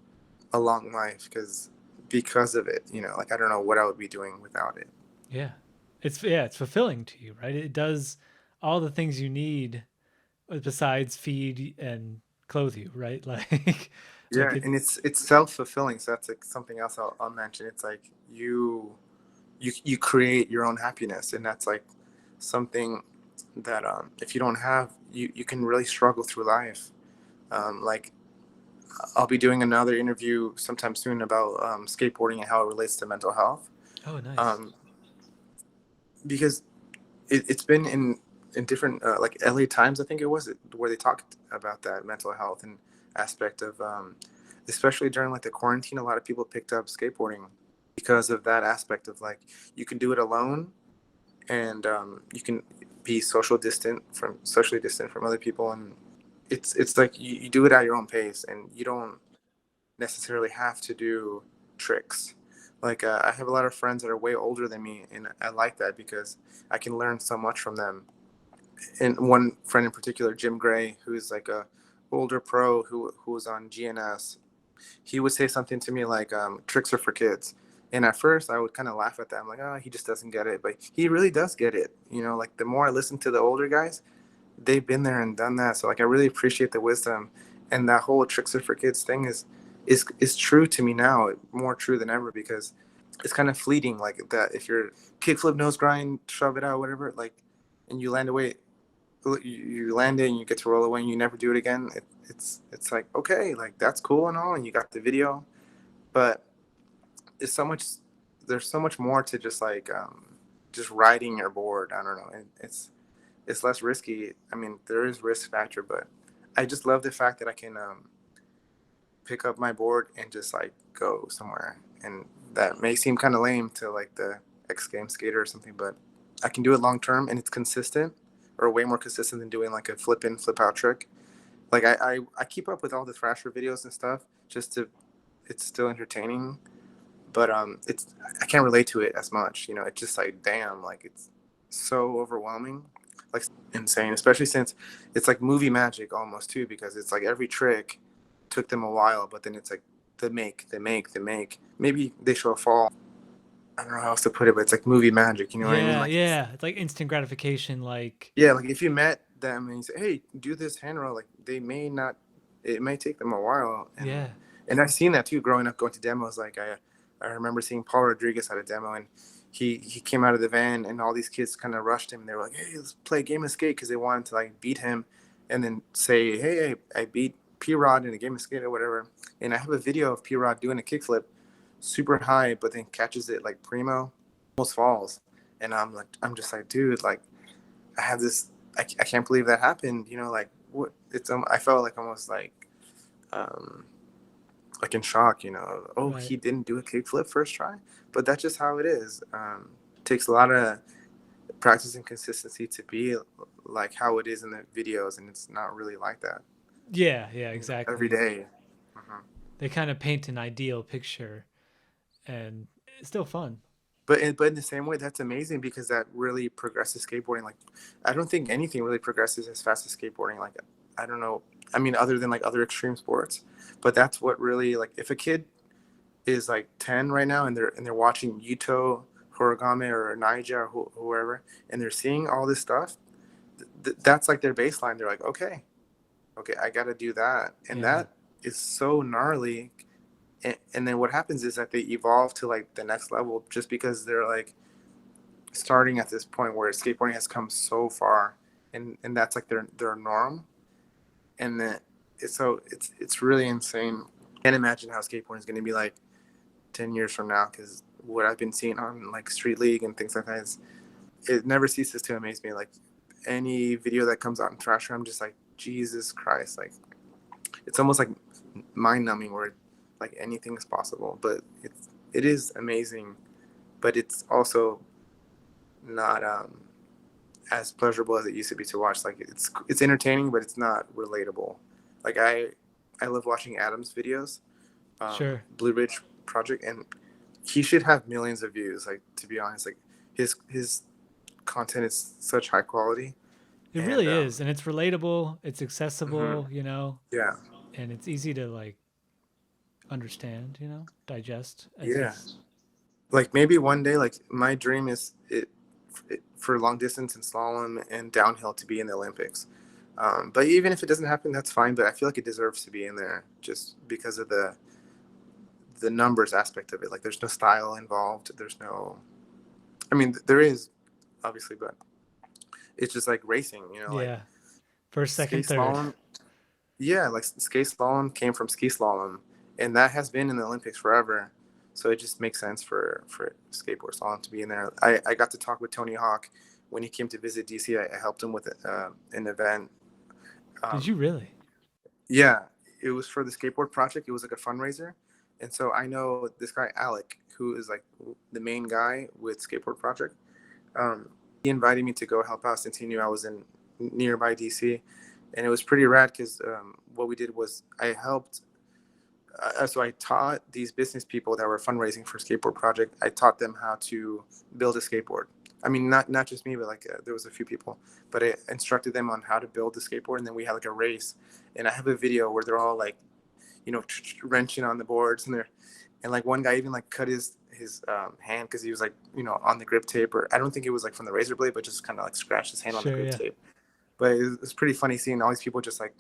a long life because of it. Like, I don't know what I would be doing without it. Yeah. It's fulfilling to you, right? It does all the things you need besides feed and clothe you, right? Like Yeah, it. and it's self-fulfilling, so that's like something else I'll mention. It's like you create your own happiness, and that's like something that if you don't have, you can really struggle through life. Like, I'll be doing another interview sometime soon about skateboarding and how it relates to mental health, Oh, nice. um, because it's been in different like LA Times, I think it was, where they talked about that mental health and aspect of especially during like the quarantine. A lot of people picked up skateboarding because of that aspect of like, you can do it alone, and you can be socially distant from other people, and it's like you do it at your own pace, and you don't necessarily have to do tricks. Like, I have a lot of friends that are way older than me, and I like that because I can learn so much from them. And one friend in particular, Jim Gray, who's like a older pro who was on GNS, he would say something to me like, tricks are for kids. And at first I would kind of laugh at that. I'm like, oh, he just doesn't get it. But he really does get it. Like, the more I listen to the older guys, they've been there and done that. So like, I really appreciate the wisdom. And that whole tricks are for kids thing is true to me now, more true than ever, because it's kind of fleeting. Like, that if you're kickflip, nose grind, shove it out, whatever, like, and you land away, you land it and you get to roll away and you never do it again. It's like, okay, like, that's cool and all, and you got the video, but it's so much there's so much more to just like just riding your board. I don't know, it's less risky. I mean, there is risk factor, but I just love the fact that I can pick up my board and just like go somewhere. And that may seem kind of lame to like the X Games skater or something, but I can do it long term, and it's consistent, or way more consistent than doing like a flip in, flip out trick. Like, I keep up with all the Thrasher videos and stuff just to, it's still entertaining, but it's, I can't relate to it as much. It's just like, damn, like, it's so overwhelming, like, insane, especially since it's like movie magic almost too, because it's like every trick took them a while, but then it's like they make maybe they show a fall. I don't know how else to put it, but it's like movie magic, you know what I mean? Yeah, Like, yeah. It's like instant gratification. Like, yeah, like, if you met them and you say, hey, do this hand roll, like, they may not, it may take them a while. and yeah, and I've seen that too growing up, going to demos. Like, I remember seeing Paul Rodriguez at a demo, and he came out of the van, and all these kids kind of rushed him, and they were like, hey, let's play a game of skate, because they wanted to like beat him, and then say, hey, I beat P-Rod in a game of skate or whatever. And I have a video of P-Rod doing a kickflip super high, but then catches it like primo, almost falls. And I'm just like, dude, like, I had this, I can't believe that happened. Like, what, I felt like almost um, like in shock, oh, right. he didn't do a kickflip first try. But that's just how it is. It takes a lot of practice and consistency to be like how it is in the videos, and it's not really like that Yeah, yeah, every exactly. day. Mhm. They kind of paint an ideal picture, and it's still fun. But in the same way, that's amazing, because that really progresses skateboarding. Like, I don't think anything really progresses as fast as skateboarding. Like, I don't know. I mean, other than like other extreme sports, but that's what really, like, if a kid is like 10 right now, and they're watching Yuto Horigame or Naija or whoever, and they're seeing all this stuff, that's like their baseline. They're like, okay, I got to do that, and Yeah, that is so gnarly. And then what happens is that they evolve to like the next level, just because they're like starting at this point where skateboarding has come so far, and that's like their norm. And then it's really insane can't imagine how skateboarding is going to be like 10 years from now, because what I've been seeing on like Street League and things like that is, it never ceases to amaze me. Like any video that comes out in Thrasher, I'm just like, Jesus Christ. Like it's almost like mind numbing where like anything is possible, but it is amazing, but it's also not as pleasurable as it used to be to watch. Like it's entertaining, but it's not relatable. Like I love watching Adam's videos, Sure. Blue Ridge Project, and he should have millions of views. Like, to be honest, like his content is such high quality. It And really is, and it's relatable, it's mhm, accessible, yeah, and it's easy to like understand, digest as yeah. he's Like maybe one day, like my dream is it for long distance and slalom and downhill to be in the Olympics. But even if it doesn't happen, that's fine. But I feel like it deserves to be in there just because of the numbers aspect of it. Like there's no style involved. There's no, I mean, there is obviously, but it's just like racing, like yeah, first, skate second, third. slalom. Yeah, like skate slalom came from ski slalom, and that has been in the Olympics forever. So it just makes sense for skateboard slalom to be in there. I got to talk with Tony Hawk when he came to visit DC. I helped him with an event. Did you really? Yeah, it was for the skateboard project. It was like a fundraiser, and so I know this guy Alec, who is like the main guy with skateboard project. He invited me to go help out since he knew I was in nearby DC, and it was pretty rad because what we did was I helped. So I taught these business people that were fundraising for skateboard project. I taught them how to build a skateboard. I mean, not just me, but like there was a few people. But I instructed them on how to build the skateboard, and then we had like a race. And I have a video where they're all like, wrenching on the boards, and like one guy even like cut his hand because he was like on the grip tape, or I don't think it was like from the razor blade, but just kind of like scratched his hand on the Sure, grip yeah. tape. But it's pretty funny seeing all these people just like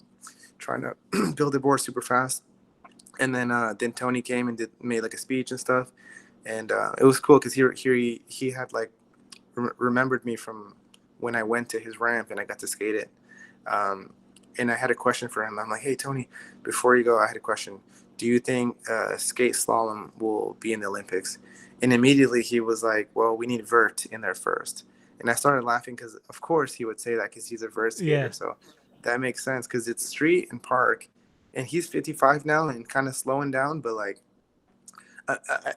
trying to build the board super fast. And then Tony came and made like a speech and stuff, and it was cool because he had like remembered me from when I went to his ramp and I got to skate it. And I had a question for him. I'm like, hey Tony, before you go, I had a question. Do you think skate slalom will be in the Olympics? And immediately he was like, well, we need vert in there first. And I started laughing because of course he would say that because he's a vert skater. Yeah. So that makes sense because it's street and park, and he's 55 now and kind of slowing down, but like,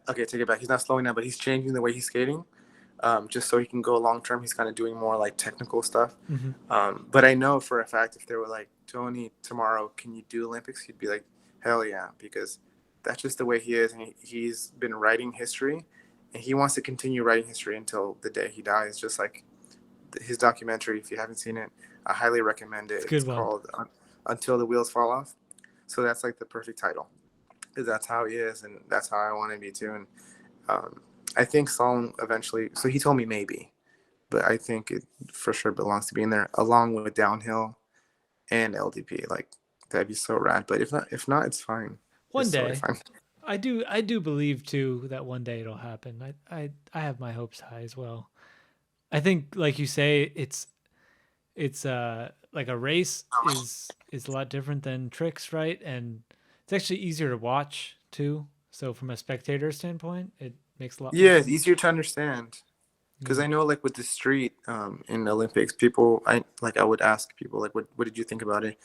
okay, take it back. He's not slowing down, but he's changing the way he's skating, just so he can go long term. He's kind of doing more like technical stuff. Hmm. But I know for a fact if they were like, Tony, tomorrow, can you do Olympics? He'd be like, hell yeah, because that's just the way he is. And he's been writing history, and he wants to continue writing history until the day he dies, just like his documentary. If you haven't seen it, I highly recommend it. It's a good It's one. called Until the Wheels Fall Off. So that's like the perfect title, because that's how he is, and that's how I want to be too. And I think slalom eventually. So he told me maybe, but I think it for sure belongs to be in there along with downhill and LDP. Like that'd be so rad. But if not, it's fine. One It's totally day, fine. I do believe too that one day it'll happen. I have my hopes high as well. I think, like you say, it's like a race is a lot different than tricks, right? And it's actually easier to watch too. So from a spectator standpoint, it makes a lot more Yeah, it's sense. easier to understand. Because Yeah. I know, like with the street in the Olympics, people, I would ask people like, what did you think about it?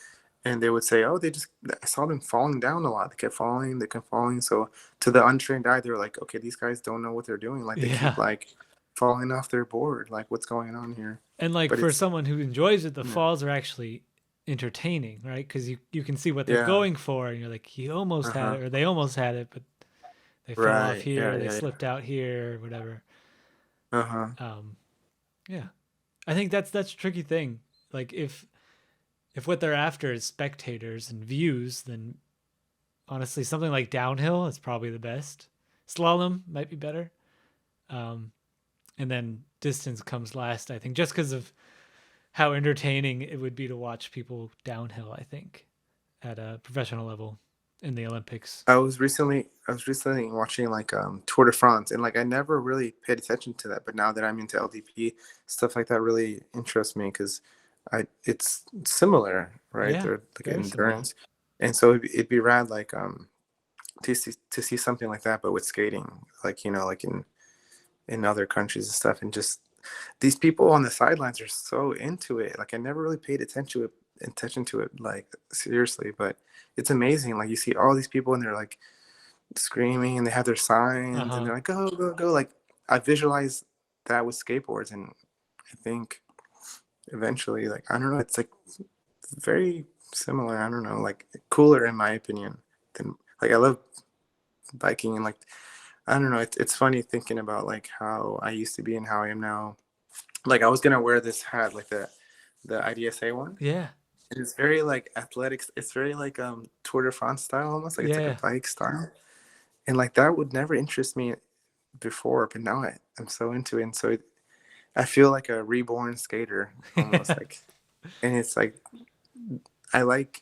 And they would say, oh, I saw them falling down a lot. They kept falling. So to the untrained eye, they were like, okay, these guys don't know what they're doing. Like they keep Yeah. like falling off their board. Like what's going on here? And like But for it's, someone who enjoys it, the yeah, falls are actually entertaining, right? Because you can see what they're yeah, going for, and you're like, he almost had uh-huh, it, or they almost had it, but they fell off right, here, yeah, they yeah, yeah, slipped out here, or whatever. uh-huh, Um, yeah, I think that's a tricky thing. Like if what they're after is spectators and views, then honestly, something like downhill is probably the best. Slalom might be better, um, and then distance comes last. I think just because of how entertaining it would be to watch people downhill. I think at a professional level in the Olympics. I was recently watching like Tour de France, and like I never really paid attention to that, but now that I'm into LDP, stuff like that really interests me because it's similar, right? Yeah, They're like very similar. endurance, and so it'd be rad like to see something like that, but with skating, like, like in other countries and stuff, and just these people on the sidelines are so into it. Like I never really paid attention to it like seriously, but it's amazing. Like you see all these people and they're like screaming and they have their signs and Uh-huh. they're like go go go. Like I visualize that with skateboards, and I think eventually, like I don't know, it's like very similar. I don't know, like cooler in my opinion than like I love biking and like I don't know. It's funny thinking about like how I used to be and how I am now. Like I was gonna wear this hat, like the IDSA one. Yeah. And it's very like athletics. It's very like Tour de France style almost. Like it's like a Yeah. bike style. And like that would never interest me before, but now I'm so into it. And so I feel like a reborn skater almost Yeah. like, and it's like I like,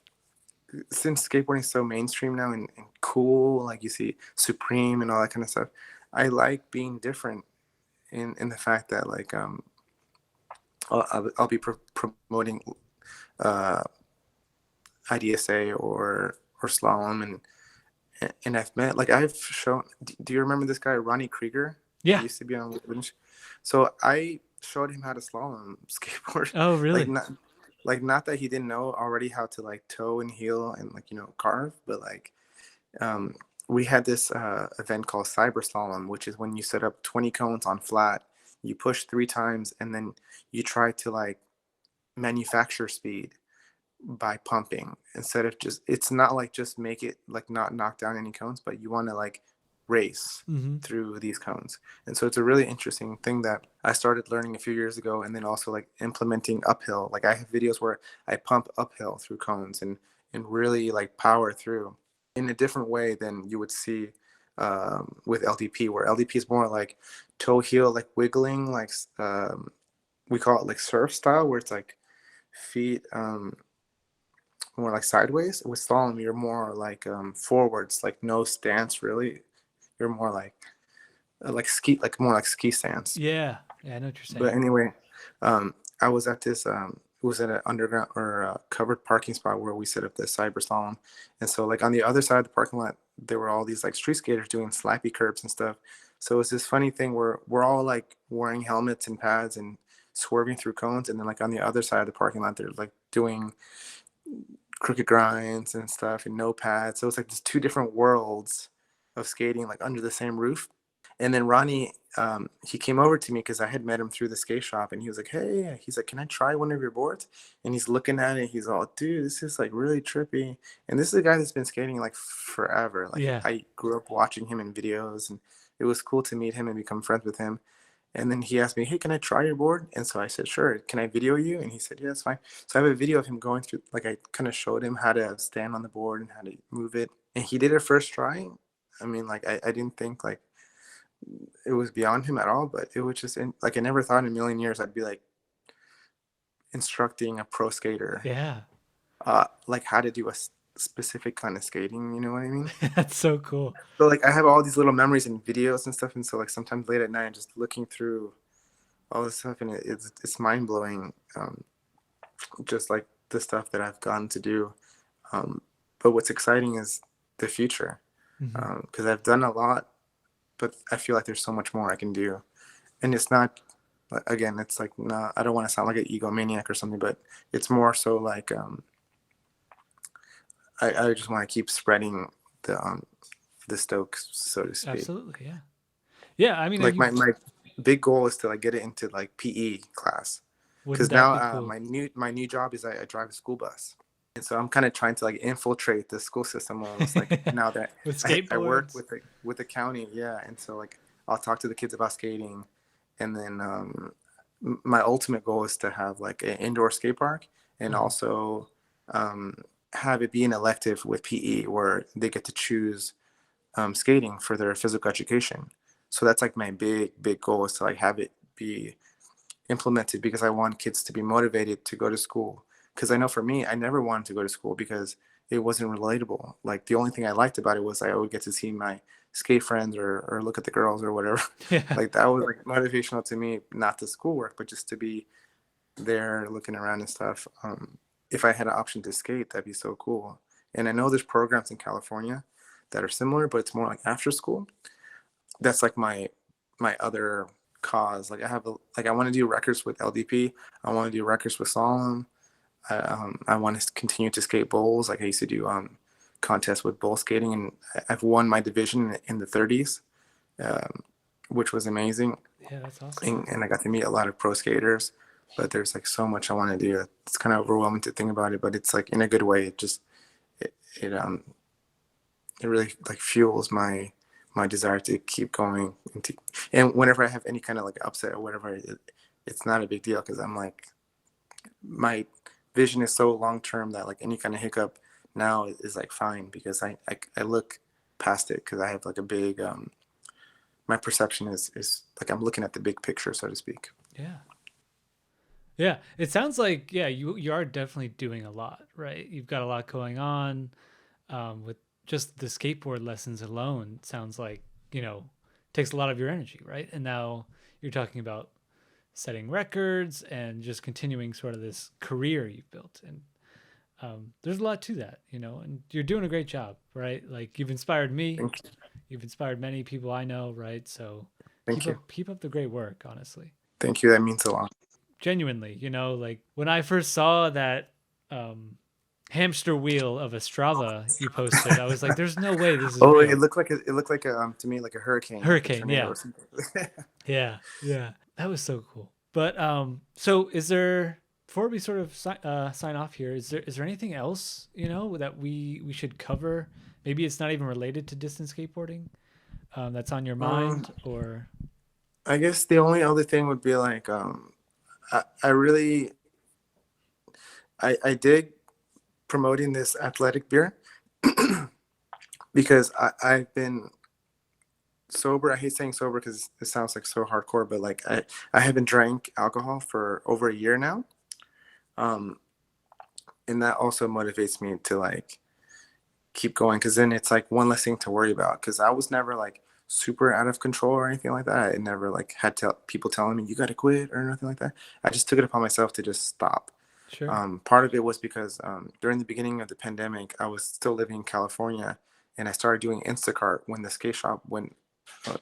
since skateboarding is so mainstream now and cool, like you see Supreme and all that kind of stuff. I like being different in the fact that like I'll be promoting uh, IDSA or slalom, and I've met, like I've shown. Do you remember this guy Ronnie Krieger? He Yeah. used to be on Wooden. So I showed him how to slalom skateboard. Oh, like really? not not that he didn't know already how to like toe and heel and like carve, but like um, we had this event called cyber slalom, which is when you set up 20 cones on flat, you push 3 times, and then you try to like manufacture speed by pumping instead of just, it's not like just make it like not knock down any cones, but you want to like race Mm-hmm. through these cones. And so it's a really interesting thing that I started learning a few years ago, and then also like implementing uphill. Like I have videos where I pump uphill through cones and really like power through in a different way than you would see with LDP, where LDP is more like toe heel, like wiggling, like we call it like surf style, where it's like feet more like sideways. With slalom, you're more like forwards, like no stance really. You're more like ski, like more like ski stance. Yeah. Yeah, I know what you're But saying. anyway, I was at this. It was at an underground or covered parking spot where we set up the cyber slalom, and so like on the other side of the parking lot, there were all these like street skaters doing slappy curbs and stuff. So it's this funny thing where we're all like wearing helmets and pads and swerving through cones, and then like on the other side of the parking lot, they're like doing crooked grinds and stuff and no pads. So it's like just two different worlds of skating like under the same roof. And then Ronnie, he came over to me because I had met him through the skate shop, and he was like, "Hey," he's like, "Can I try one of your boards?" And he's looking at it. He's all, "Dude, this is like really trippy." And this is a guy that's been skating like forever. Like Yeah. I grew up watching him in videos, and it was cool to meet him and become friends with him. And then he asked me, "Hey, can I try your board?" And so I said, "Sure. Can I video you?" And he said, "Yeah, that's fine." So I have a video of him going through, like I kind of showed him how to stand on the board and how to move it. And he did it first try. I mean, like I didn't think like it was beyond him at all, but it was just like I never thought in a million years I'd be like instructing a pro skater, Yeah. like how to do a specific kind of skating. You know what I mean? That's so cool. So like I have all these little memories and videos and stuff, and so like sometimes late at night, I'm just looking through all this stuff, and it's mind blowing. Just like the stuff that I've gotten to do. But what's exciting is the future, Mm-hmm. because I've done a lot, but I feel like there's so much more I can do. And it's not, again, it's like, not, I don't want to sound like an egomaniac or something, but it's more so like I just want to keep spreading the stoke, so to speak. Absolutely. Yeah. Yeah. I mean, Like you my big goal is to like get it into like PE class, wouldn't because that now be cool? my new job is I drive a school bus. And so I'm kind of trying to like infiltrate the school system almost, like now that With I work skateboards. with the county. Yeah. And so like I'll talk to the kids about skating. And then my ultimate goal is to have like an indoor skate park, and Mhm. also um, have it be an elective with PE where they get to choose skating for their physical education. So that's like my big goal, is to like have it be implemented, because I want kids to be motivated to go to school. Because I know for me, I never wanted to go to school because it wasn't relatable. Like the only thing I liked about it was I would get to see my skate friends or look at the girls or whatever. Yeah. Like that was like motivational to me, not the schoolwork, but just to be there looking around and stuff. If I had an option to skate, that'd be so cool. And I know there's programs in California that are similar, but it's more like after school. That's like my other cause. Like I want to do records with LDP. I want to do records with Solemn. I want to continue to skate bowls. Like I used to do contests with bowl skating, and I've won my division in the 30s, which was amazing. Yeah, that's awesome. And I got to meet a lot of pro skaters. But there's like so much I want to do. It's kind of overwhelming to think about it, but it's like in a good way. It it really like fuels my desire to keep going. And whenever I have any kind of like upset or whatever, it's not a big deal because I'm like, my vision is so long term that like any kind of hiccup now is like fine, because I look past it, because I have like a big my perception is like I'm looking at the big picture, so to speak. Yeah. Yeah, it sounds like you are definitely doing a lot, right? You've got a lot going on, with just the skateboard lessons alone. Sounds like takes a lot of your energy, right? And now you're talking about setting records and just continuing sort of this career you've built, and there's a lot to that, and you're doing a great job, right? Like you've inspired me, Thank you. you've inspired many people I know, right? So Thank you. keep up the great work, honestly. Thank you. That means a lot. Genuinely, like when I first saw that hamster wheel of a Strava you posted, I was like, "There's no way this is Oh, real." it looked like a to me like a hurricane, like a Hurricane, tornado yeah, or something. yeah, that was so cool. But so is there, before we sort of sign off here? Is there anything else that we should cover? Maybe it's not even related to distance skateboarding, that's on your um, mind, or I guess the only other thing would be like I really I dig promoting this athletic beer because I've been sober. I hate saying sober because it sounds like so hardcore, but like I haven't drank alcohol for over a year now. Um, and that also motivates me to like keep going, because then it's like one less thing to worry about, because I was never like super out of control or anything like that. I never like had people telling me you got to quit or nothing like that. I just took it upon myself to just stop. sure? Part of it was because during the beginning of the pandemic, I was still living in California, and I started doing Instacart when the skate shop went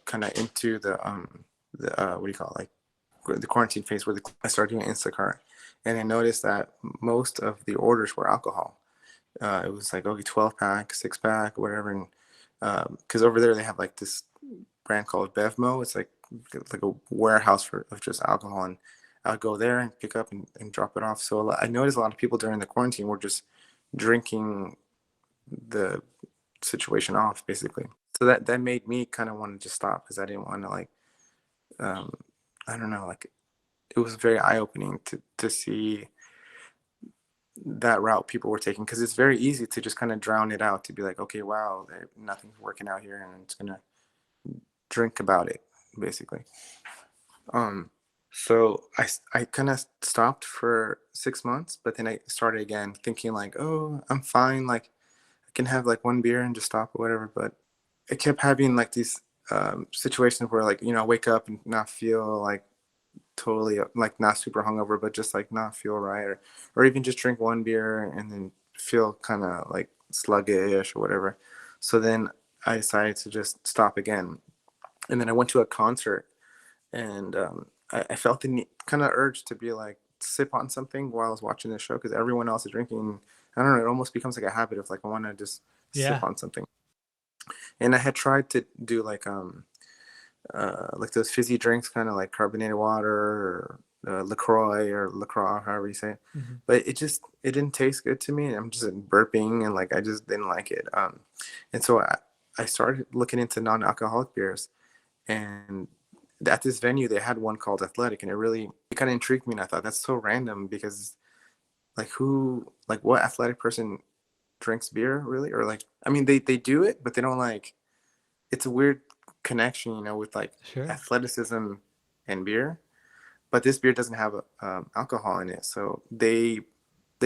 kind of into the what do you call it, like the quarantine phase, where I started doing Instacart, and I noticed that most of the orders were alcohol. It was like, okay, 12 pack, 6 pack, whatever, and because over there they have like this brand called Bevmo. It's like a warehouse of just alcohol, and I would go there and pick up and drop it off. So I noticed a lot of people during the quarantine were just drinking the situation off, basically. So that made me kind of want to just stop, because I didn't want to like um, I don't know, like it was very eye opening to see that route people were taking, because it's very easy to just kind of drown it out, to be like, okay, wow, nothing's working out here, and it's gonna drink about it, basically. Um, so I kind of stopped for 6 months, but then I started again, thinking like, oh, I'm fine. Like I can have like one beer and just stop or whatever. But I kept having like these situations where like, I wake up and not feel like totally like not super hungover, but just like not feel right, or even just drink one beer and then feel kind of like sluggish or whatever. So then I decided to just stop again. And then I went to a concert, and I felt the kind of urge to be like sip on something while I was watching the show, because everyone else is drinking. I don't know, it almost becomes like a habit of like I want to just sip Yeah, on something. And I had tried to do like those fizzy drinks, kind of like carbonated water or LaCroix or LaCroix, however you say it. mm-hmm. But it didn't taste good to me. I'm just burping, and like I just didn't like it. And so I started looking into non-alcoholic beers, and at this venue they had one called Athletic, and it kind of intrigued me, and I thought that's so random, because like what athletic person drinks beer really, or like I mean they do it, but they don't like. It's a weird connection, with like Sure. athleticism and beer, but this beer doesn't have alcohol in it. So they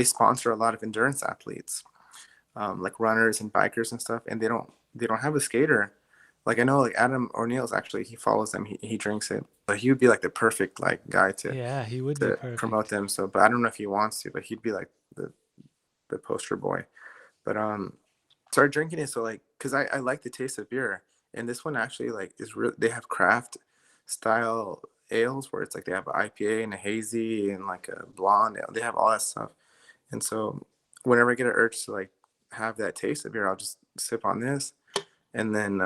sponsor a lot of endurance athletes, like runners and bikers and stuff, and they don't have a skater. Like I know, like Adam O'Neill's actually, he follows them. He drinks it, but he would be like the perfect like guy to Yeah, he would be to promote perfect. them. So, but I don't know if he wants to, but he'd be like the poster boy. But started drinking it. So like, cause I like the taste of beer, and this one actually like is real. They have craft style ales where it's like they have an IPA and a hazy and like a blonde ale. They have all that stuff. And so whenever I get an urge to like have that taste of beer, I'll just sip on this, and then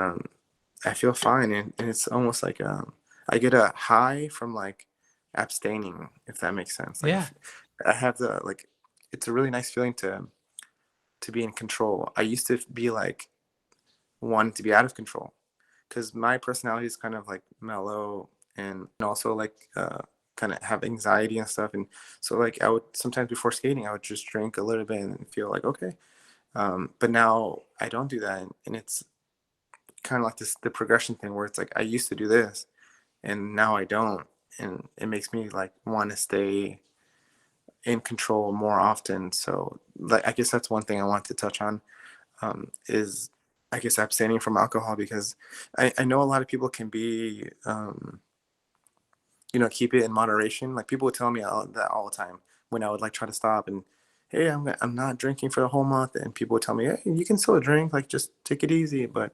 I feel fine. And it's almost like I get a high from like abstaining, if that makes sense. Like Yeah. I have the like, it's a really nice feeling to be in control. I used to be like wanting to be out of control because my personality is kind of like mellow and also like kind of have anxiety and stuff. And so like I would sometimes before skating, I would just drink a little bit and feel like, okay. But now I don't do that. And it's kind of like this, the progression thing where it's like, I used to do this and now I don't. And it makes me like want to stay in control more often. So like, I guess that's one thing I want to touch on is I guess abstaining from alcohol, because I know a lot of people can be, keep it in moderation. Like people would tell me that all the time when I would like try to stop and, hey, I'm not drinking for the whole month. And people would tell me, hey, you can still drink, like just take it easy. But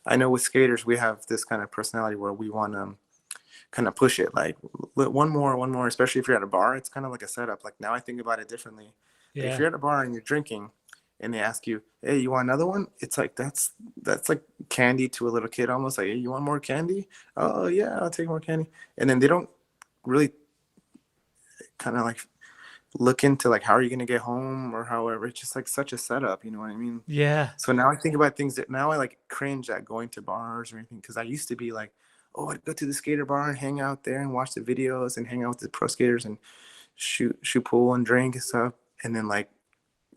I know with skaters, we have this kind of personality where we want to kind of push it, like one more, especially if you're at a bar. It's kind of like a setup. Like now I think about it differently. Like if Yeah. you're at a bar and you're drinking and they ask you, hey, you want another one? It's like, that's like candy to a little kid, almost like, hey, you want more candy? Oh yeah, I'll take more candy. And then they don't really kind of like look into like, how are you going to get home or however. It's just like such a setup, you know what I mean? Yeah. So now I think about things that now I like cringe at going to bars or anything, because I used to be like, oh, I'd go to the skater bar and hang out there and watch the videos and hang out with the pro skaters and shoot pool and drink and stuff, and then like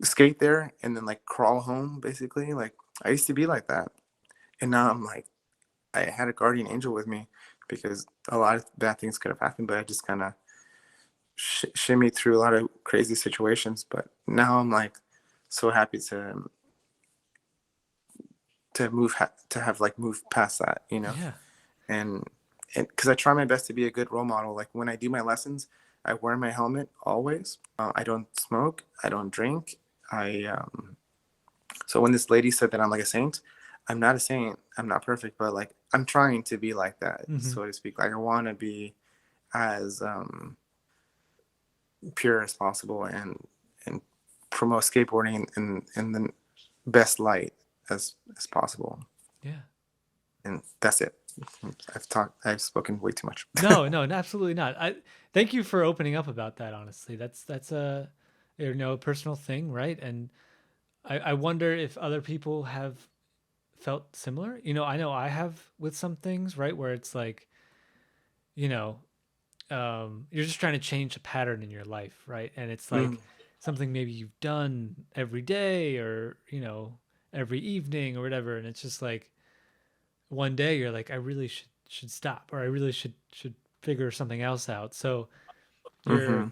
skate there and then like crawl home basically. Like I used to be like that, and now I'm like, I had a guardian angel with me because a lot of bad things could have happened, but I just kind of shimmied through a lot of crazy situations. But now I'm like so happy to to have like moved past that, Yeah. and because I try my best to be a good role model. Like when I do my lessons, I wear my helmet always. I don't smoke. I don't drink. So when this lady said that I'm like a saint, I'm not a saint. I'm not perfect, but like I'm trying to be like that, Hmm. so to speak. Like I want to be as pure as possible and promote skateboarding in the best light as possible. Yeah. And that's it. I've spoken way too much. No, no, absolutely not. I thank you for opening up about that. Honestly, that's a personal thing, right? And I wonder if other people have felt similar. I know I have with some things, right? Where it's like, you know, you're just trying to change a pattern in your life, right? And it's Mm, like something maybe you've done every day or every evening or whatever, and it's just like one day you're like, I really should stop, or I really should figure something else out. So your mm-hmm.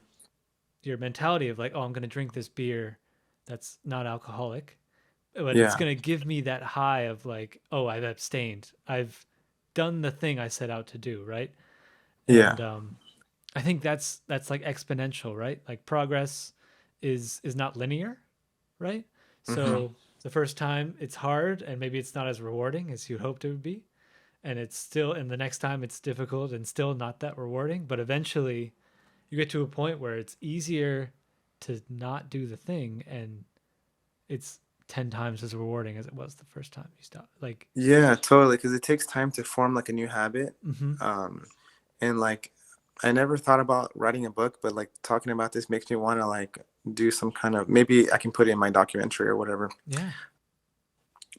your mentality of like, oh, I'm gonna drink this beer that's not alcoholic, but it's Yeah, gonna give me that high of like, oh, I've abstained, I've done the thing I set out to do, right? yeah, And I think that's like exponential, right? Like progress is not linear, right? mm-hmm. So the first time it's hard and maybe it's not as rewarding as you hoped it would be, and the next time it's difficult and still not that rewarding, but eventually you get to a point where it's easier to not do the thing, and it's 10 times as rewarding as it was the first time you stopped. Like, Yeah, totally. Because it takes time to form like a new habit. mm-hmm. Um, and like, I never thought about writing a book, but like talking about this makes me want to like do some kind of, maybe I can put it in my documentary or whatever. Yeah.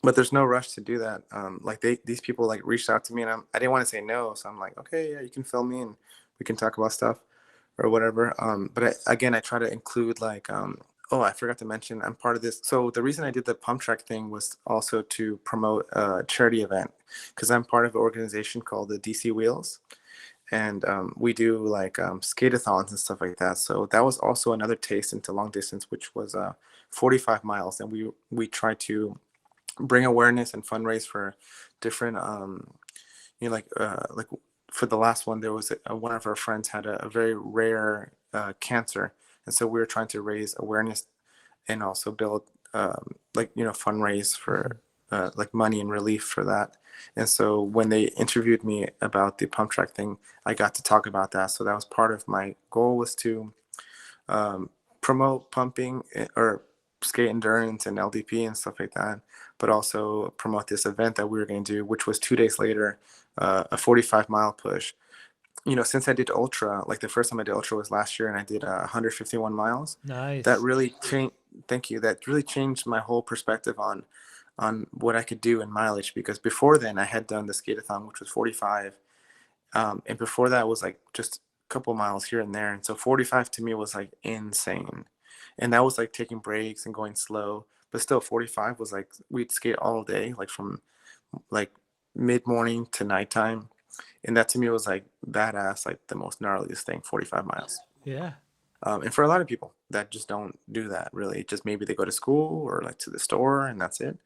But there's no rush to do that. Like these people like reached out to me, and I didn't want to say no, so I'm like, okay, yeah, you can film me and we can talk about stuff or whatever. But again, I try to include like, oh, I forgot to mention, I'm part of this. So the reason I did the pump track thing was also to promote a charity event, because I'm part of an organization called the DC Wheels, and we do like skate-a-thons and stuff like that. So that was also another taste into long distance, which was 45 miles, and we try to bring awareness and fundraise for different like for the last one, there was one of our friends had a very rare cancer, and so we were trying to raise awareness and also build like, fundraise Mhm. for like money and relief for that. And so when they interviewed me about the pump track thing, I got to talk about that. So that was part of my goal, was to um, promote pumping, or skate endurance and LDP and stuff like that, but also promote this event that we were going to do, which was 2 days later, a 45-mile push. Since I did ultra, like the first time I did ultra was last year, and I did 151 miles. That Nice. really changed. Thank you. That really changed my whole perspective on what I could do in mileage, because before then I had done the skateathon, which was 45, and before that was like just a couple miles here and there. And so 45 to me was like insane, and that was like taking breaks and going slow. But still, 45 was like we'd skate all day, like from like mid morning to nighttime, and that to me was like badass, like the most gnarliest thing, 45 miles. Yeah. And for a lot of people that just don't do that, really, just maybe they go to school or like to the store and that's it.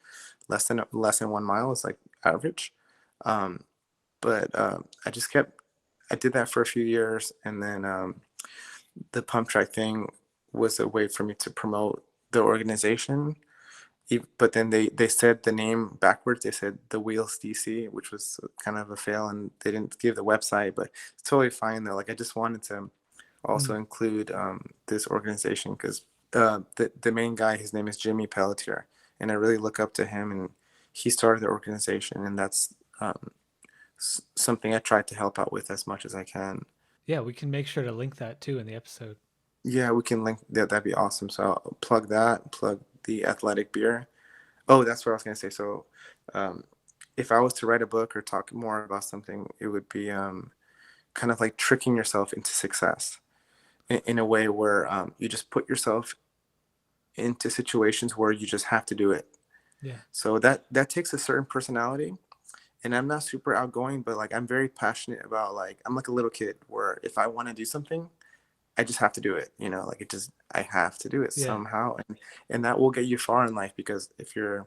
Less than 1 mile is like average. um, but I did that for a few years, and then the pump track thing was a way for me to promote the organization. But then they said the name backwards. They said the Wheels DC, which was kind of a fail, and they didn't give the website. But it's totally fine though. Like, I just wanted to also Mm. include this organization, because the main guy, his name is Jimmy Pelletier, and I really look up to him, and he started the organization, and that's something I try to help out with as much as I can. Yeah, we can make sure to link that too in the episode. Yeah, we can link that. That'd be awesome. So I'll plug that, plug the athletic beer. Oh, that's what I was gonna say. So, um, if I was to write a book or talk more about something, it would be kind of like tricking yourself into success in a way where you just put yourself into situations where you just have to do it. Yeah. So that takes a certain personality. And I'm not super outgoing, but like I'm very passionate about, like, I'm like a little kid where if I want to do something, I just have to do it. Like I have to do it Yeah. somehow, and that will get you far in life. Because if you're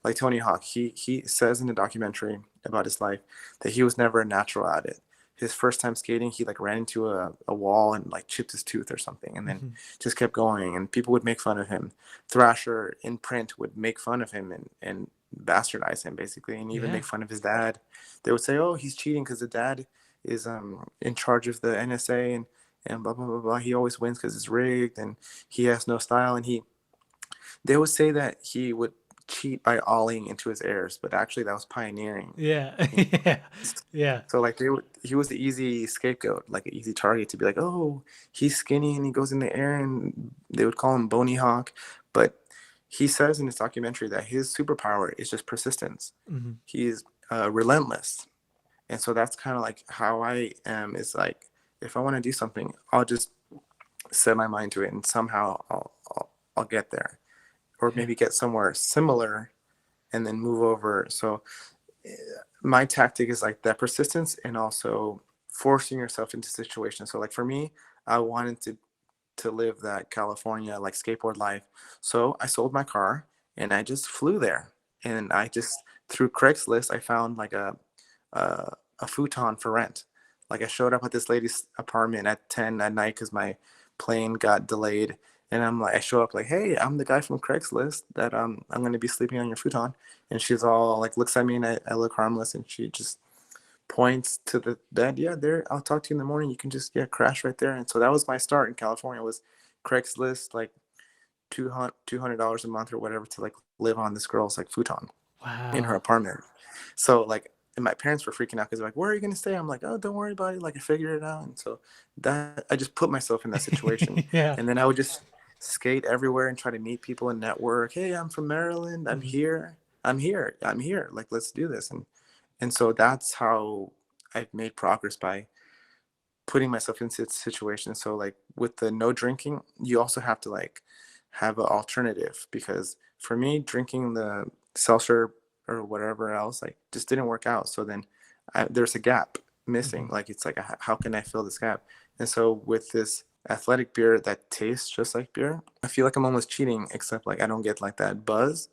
like Tony Hawk, he says in the documentary about his life that he was never a natural at it. His first time skating, he like ran into a wall and like chipped his tooth or something, and then Mhm. just kept going, and people would make fun of him. Thrasher in print would make fun of him and bastardize him basically, and even Yeah. make fun of his dad. They would say, "Oh, he's cheating because the dad is in charge of the NSA, and blah blah blah blah. He always wins because it's rigged, and he has no style." And they would say that he would cheat by ollieing into his airs, but actually that was pioneering. Yeah. You Yeah. know? Yeah. So like he was the easy scapegoat, like an easy target to be like, oh, he's skinny and he goes in the air, and they would call him Bony Hawk. But he says in his documentary that his superpower is just persistence. Mhm. He's relentless. And so that's kind of like how I am. Is like, if I want to do something, I'll just set my mind to it, and somehow I'll get there, or Yeah. maybe get somewhere similar and then move over. So eh, my tactic is like that persistence, and also forcing yourself into situations. So like for me, I wanted to live that California like skateboard life. So I sold my car and I just flew there. And I just, through Craigslist, I found like a futon for rent. Like I showed up at this lady's apartment at 10 at night because my plane got delayed. And I'm like, I show up like, hey, I'm the guy from Craigslist that I'm gonna be sleeping on your futon. And she's all like, looks at me, and I look harmless, and she just points to the bed. Yeah, there. I'll talk to you in the morning. You can just crash right there. And so that was my start in California. Was Craigslist, like $200 a month or whatever, to like live on this girl's like futon in her Wow. apartment. So like, and my parents were freaking out because like, where are you gonna stay? I'm like, oh, don't worry about it. Like I figured it out. And so that I just put myself in that situation, Yeah. and then I would just skate everywhere and try to meet people and network. Hey, I'm from Maryland. I'm Mhm. here. I'm here. I'm here. Like, let's do this. And so that's how I've made progress, by putting myself into situations. So like with the no drinking, you also have to like have an alternative, because for me, drinking the seltzer or whatever else like just didn't work out. So then there's a gap missing. Mhm. Like it's like, how can I fill this gap? And so with this athletic beer that tastes just like beer, I feel like I'm almost cheating, except like I don't get like that buzz,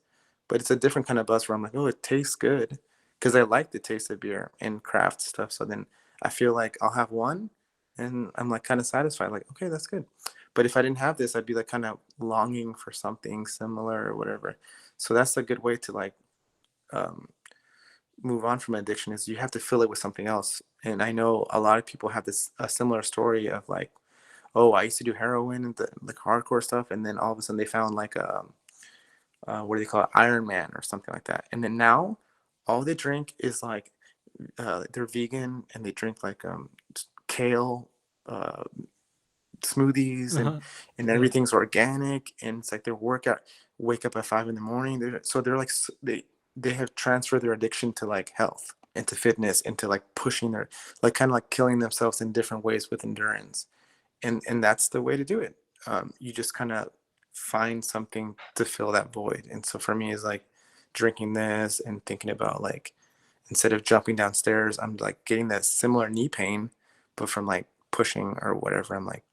but it's a different kind of buzz where I'm like, oh, it tastes good, because I like the taste of beer and craft stuff. So then I feel like I'll have one and I'm like kind of satisfied, like, okay, that's good. But if I didn't have this, I'd be like kind of longing for something similar or whatever. So that's a good way to like um, move on from addiction, is you have to fill it with something else. And I know a lot of people have this a similar story of like, oh, I used to do heroin and the like hardcore stuff, and then all of a sudden they found like what do they call it, Iron Man or something like that, and then now all they drink is like they're vegan and they drink like kale uh, smoothies, Uh-huh. and Yeah. everything's organic, and it's like their workout, wake up at 5 in the morning. They're like they have transferred their addiction to like health, into fitness, into like pushing their, like kind of like killing themselves in different ways with endurance. And that's the way to do it. You just kind of find something to fill that void. And so for me is like drinking this and thinking about like, instead of jumping downstairs, I'm like getting that similar knee pain, but from like pushing or whatever. I'm like,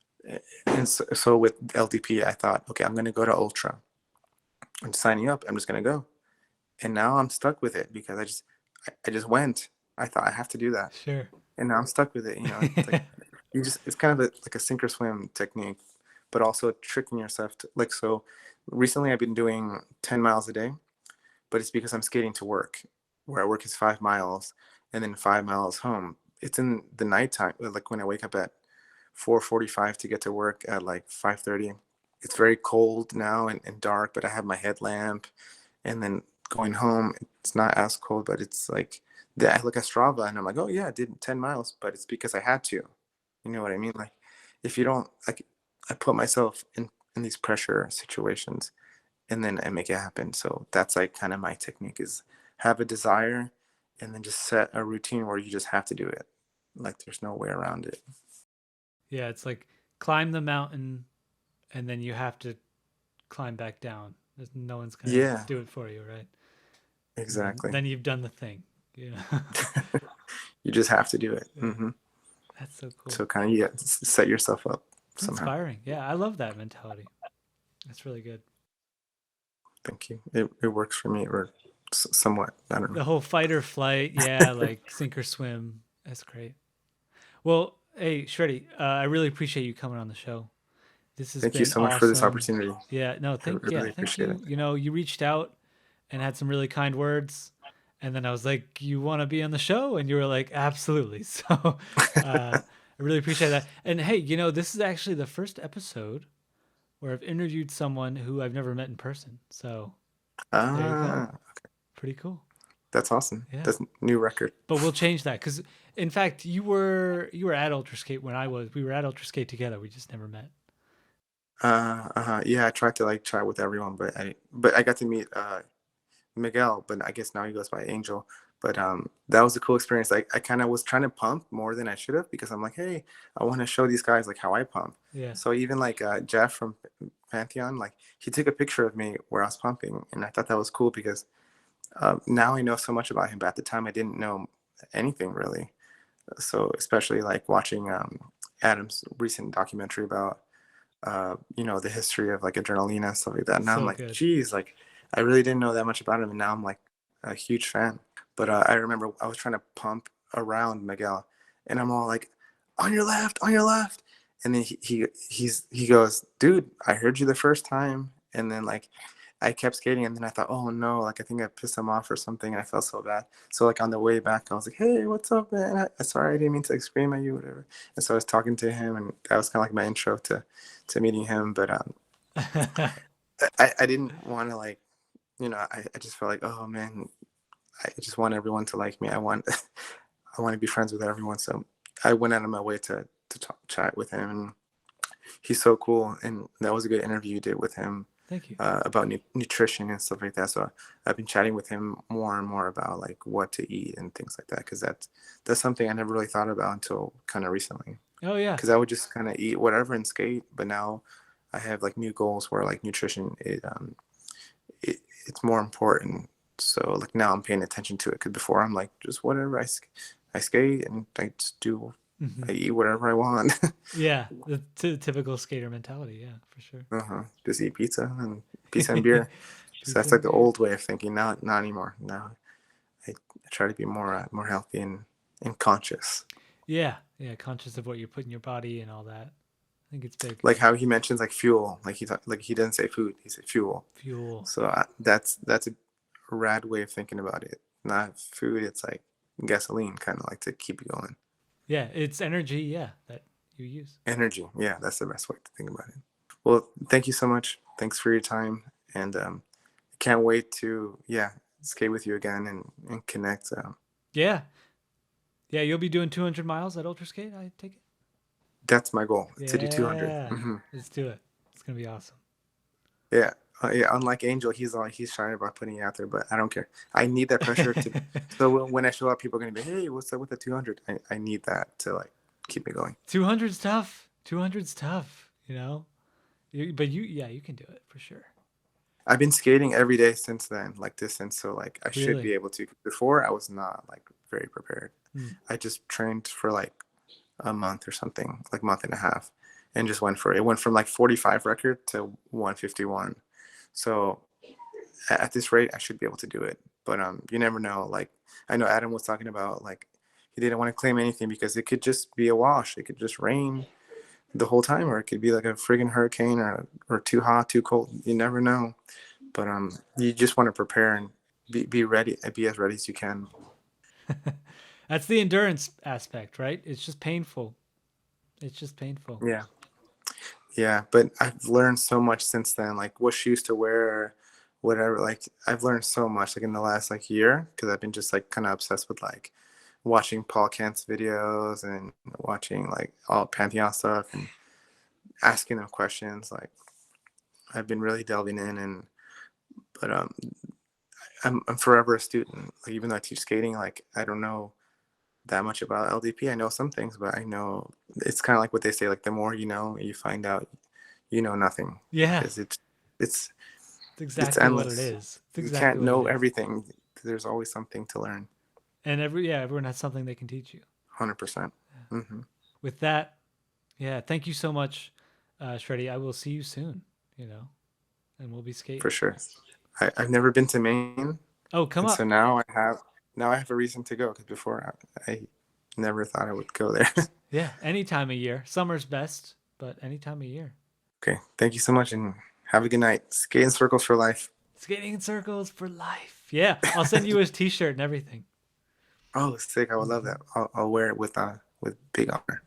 and so with LTP, I thought, okay, I'm going to go to Ultra. I'm signing up. I'm just going to go. And now I'm stuck with it because I just went. I thought I have to do that. Sure. And now I'm stuck with it. You know, it's like, it's kind of like a sink or swim technique, but also tricking yourself to like, so recently I've been doing 10 miles a day, but it's because I'm skating to work. Where I work is 5 miles and then 5 miles home. It's in the nighttime, like when I wake up at 4:45 to get to work at like 5:30. It's very cold now and dark, but I have my headlamp. And then going home, it's not as cold, but it's like I look at Strava and I'm like, oh yeah, I did 10 miles, but it's because I had to. You know what I mean? Like if you don't, like, I put myself in these pressure situations and then I make it happen. So that's like kind of my technique, is have a desire and then just set a routine where you just have to do it. Like there's no way around it. Yeah, it's like climb the mountain and then you have to climb back down. No one's gonna Yeah, do it for you, right? And exactly. then you've done the thing. You know? You just have to do it. Yeah, Hmm. that's so cool. So kind of, yeah, set yourself up It's somehow. inspiring. Yeah, I love that mentality. That's really good. Thank you. It works for me, or somewhat. I don't know. The whole fight or flight, yeah, like sink or swim. That's great. Well, hey, Shreddy, I really appreciate you coming on the show. This has Thank you been so much for this awesome. opportunity. Yeah, no, I really thank appreciate it. you. You know, you reached out and had some really kind words, and then I was like, "You want to be on the show?" And you were like, "Absolutely." So, I really appreciate that. And hey, you know, this is actually the first episode where I've interviewed someone who I've never met in person. So, there you go. Ah, Pretty cool. that's awesome. Yeah. That's a new record. But we'll change that because, in fact, you were at Ultra Skate when I was. We were at Ultra Skate together. We just never met. Yeah, I tried to like try with everyone, but I got to meet Miguel, but I guess now he goes by Angel. But that was a cool experience. I kind of was trying to pump more than I should have, because I'm like, hey, I want to show these guys like how I pump. Yeah. So even like Jeff from Pantheon, like he took a picture of me where I was pumping, and I thought that was cool because now I know so much about him. But at the time, I didn't know anything really. So especially like watching Adam's recent documentary about the history of like adrenaline and stuff like that. Now I'm So like, good. geez, like I really didn't know that much about him, and now I'm like a huge fan. But I remember I was trying to pump around Miguel, and I'm all like, on your left, and then he goes, dude, I heard you the first time, and then like I kept skating, and then I thought, oh no, like I think I pissed him off or something, and I felt so bad. So like on the way back, I was like, hey, what's up, man? Sorry, I didn't mean to like, scream at you, whatever. And so I was talking to him, and that was kind of like my intro to meeting him. But I didn't want to like, I just felt like, oh man, I just want everyone to like me. I want I want to be friends with everyone. So I went out of my way to chat with him, and he's so cool. And that was a good interview you did with him Thank you. about nutrition and stuff like that. So I've been chatting with him more and more about like what to eat and things like that, because that's something I never really thought about until kind of recently. Oh yeah. Because I would just kind of eat whatever and skate, but now I have like new goals where like nutrition it's more important. So like now I'm paying attention to it, because before I'm like just whatever, I skate and I just do, Mhm. I eat whatever I want. Yeah, the typical skater mentality. Yeah, for sure. Just eat pizza and beer. So Pizza that's like and the beer. old way of thinking. Not anymore. Now I try to be more healthy and conscious. Yeah, yeah. Conscious of what you put in your body and all that. think it's big. Like how he mentions like fuel, like he doesn't say food, he said fuel. Fuel. So that's a rad way of thinking about it. Not food, it's like gasoline, kind of like to keep you going. Yeah, it's energy. Yeah, that you use. Energy, yeah, that's the best way to think about it. Well, thank you so much. Thanks for your time, and can't wait to skate with you again and connect. Yeah, yeah. You'll be doing 200 miles at Ultra Skate. I take it. That's my goal, to do 200. Yeah, let's do it. It's gonna be awesome. Yeah. Yeah, unlike Angel, he's shy about putting it out there, but I don't care. I need that pressure to. So when I show up, people are gonna be, "Hey, what's up with the 200?" I need that to like keep me going. 200's tough. 200's tough. But you can do it for sure. I've been skating every day since then, like distance. So like I should Really? be able to. Before I was not like very prepared. Mm. I just trained for like a month or something, like month and a half, and just went for it. It went from like 45 record to 151. So at this rate, I should be able to do it. But you never know. Like I know Adam was talking about like he didn't want to claim anything because it could just be a wash. It could just rain the whole time, or it could be like a friggin' hurricane or too hot, too cold. You never know. But you just want to prepare and be ready, be as ready as you can. That's the endurance aspect, right? It's just painful. It's just painful. Yeah. Yeah, but I've learned so much since then, like what shoes to wear, whatever. Like I've learned so much like in the last like year because I've been just like kind of obsessed with like watching Paul Kent's videos and watching like all Pantheon stuff and asking them questions. Like I've been really delving in, but I'm forever a student. Like even though I teach skating, like I don't know that much about LDP. I know some things, but I know it's kind of like what they say, like the more you know, you find out you know nothing. Yeah. Because it's exactly what it is. It's exactly you can't what know it is. everything. There's always something to learn. And everyone has something they can teach you. 100%. Mm-hmm. With that, thank you so much, Shreddie. I will see you soon, and we'll be skating. For sure. I've never been to Maine. Oh, come up. So now I have a reason to go because before I never thought I would go there. Yeah, any time of year. Summer's best, but any time of year. Okay. Thank you so much and have a good night. Skate in circles for life. Skating in circles for life. Yeah, I'll send you his t-shirt and everything. Oh, sick. I would love that. I'll wear it with big honor.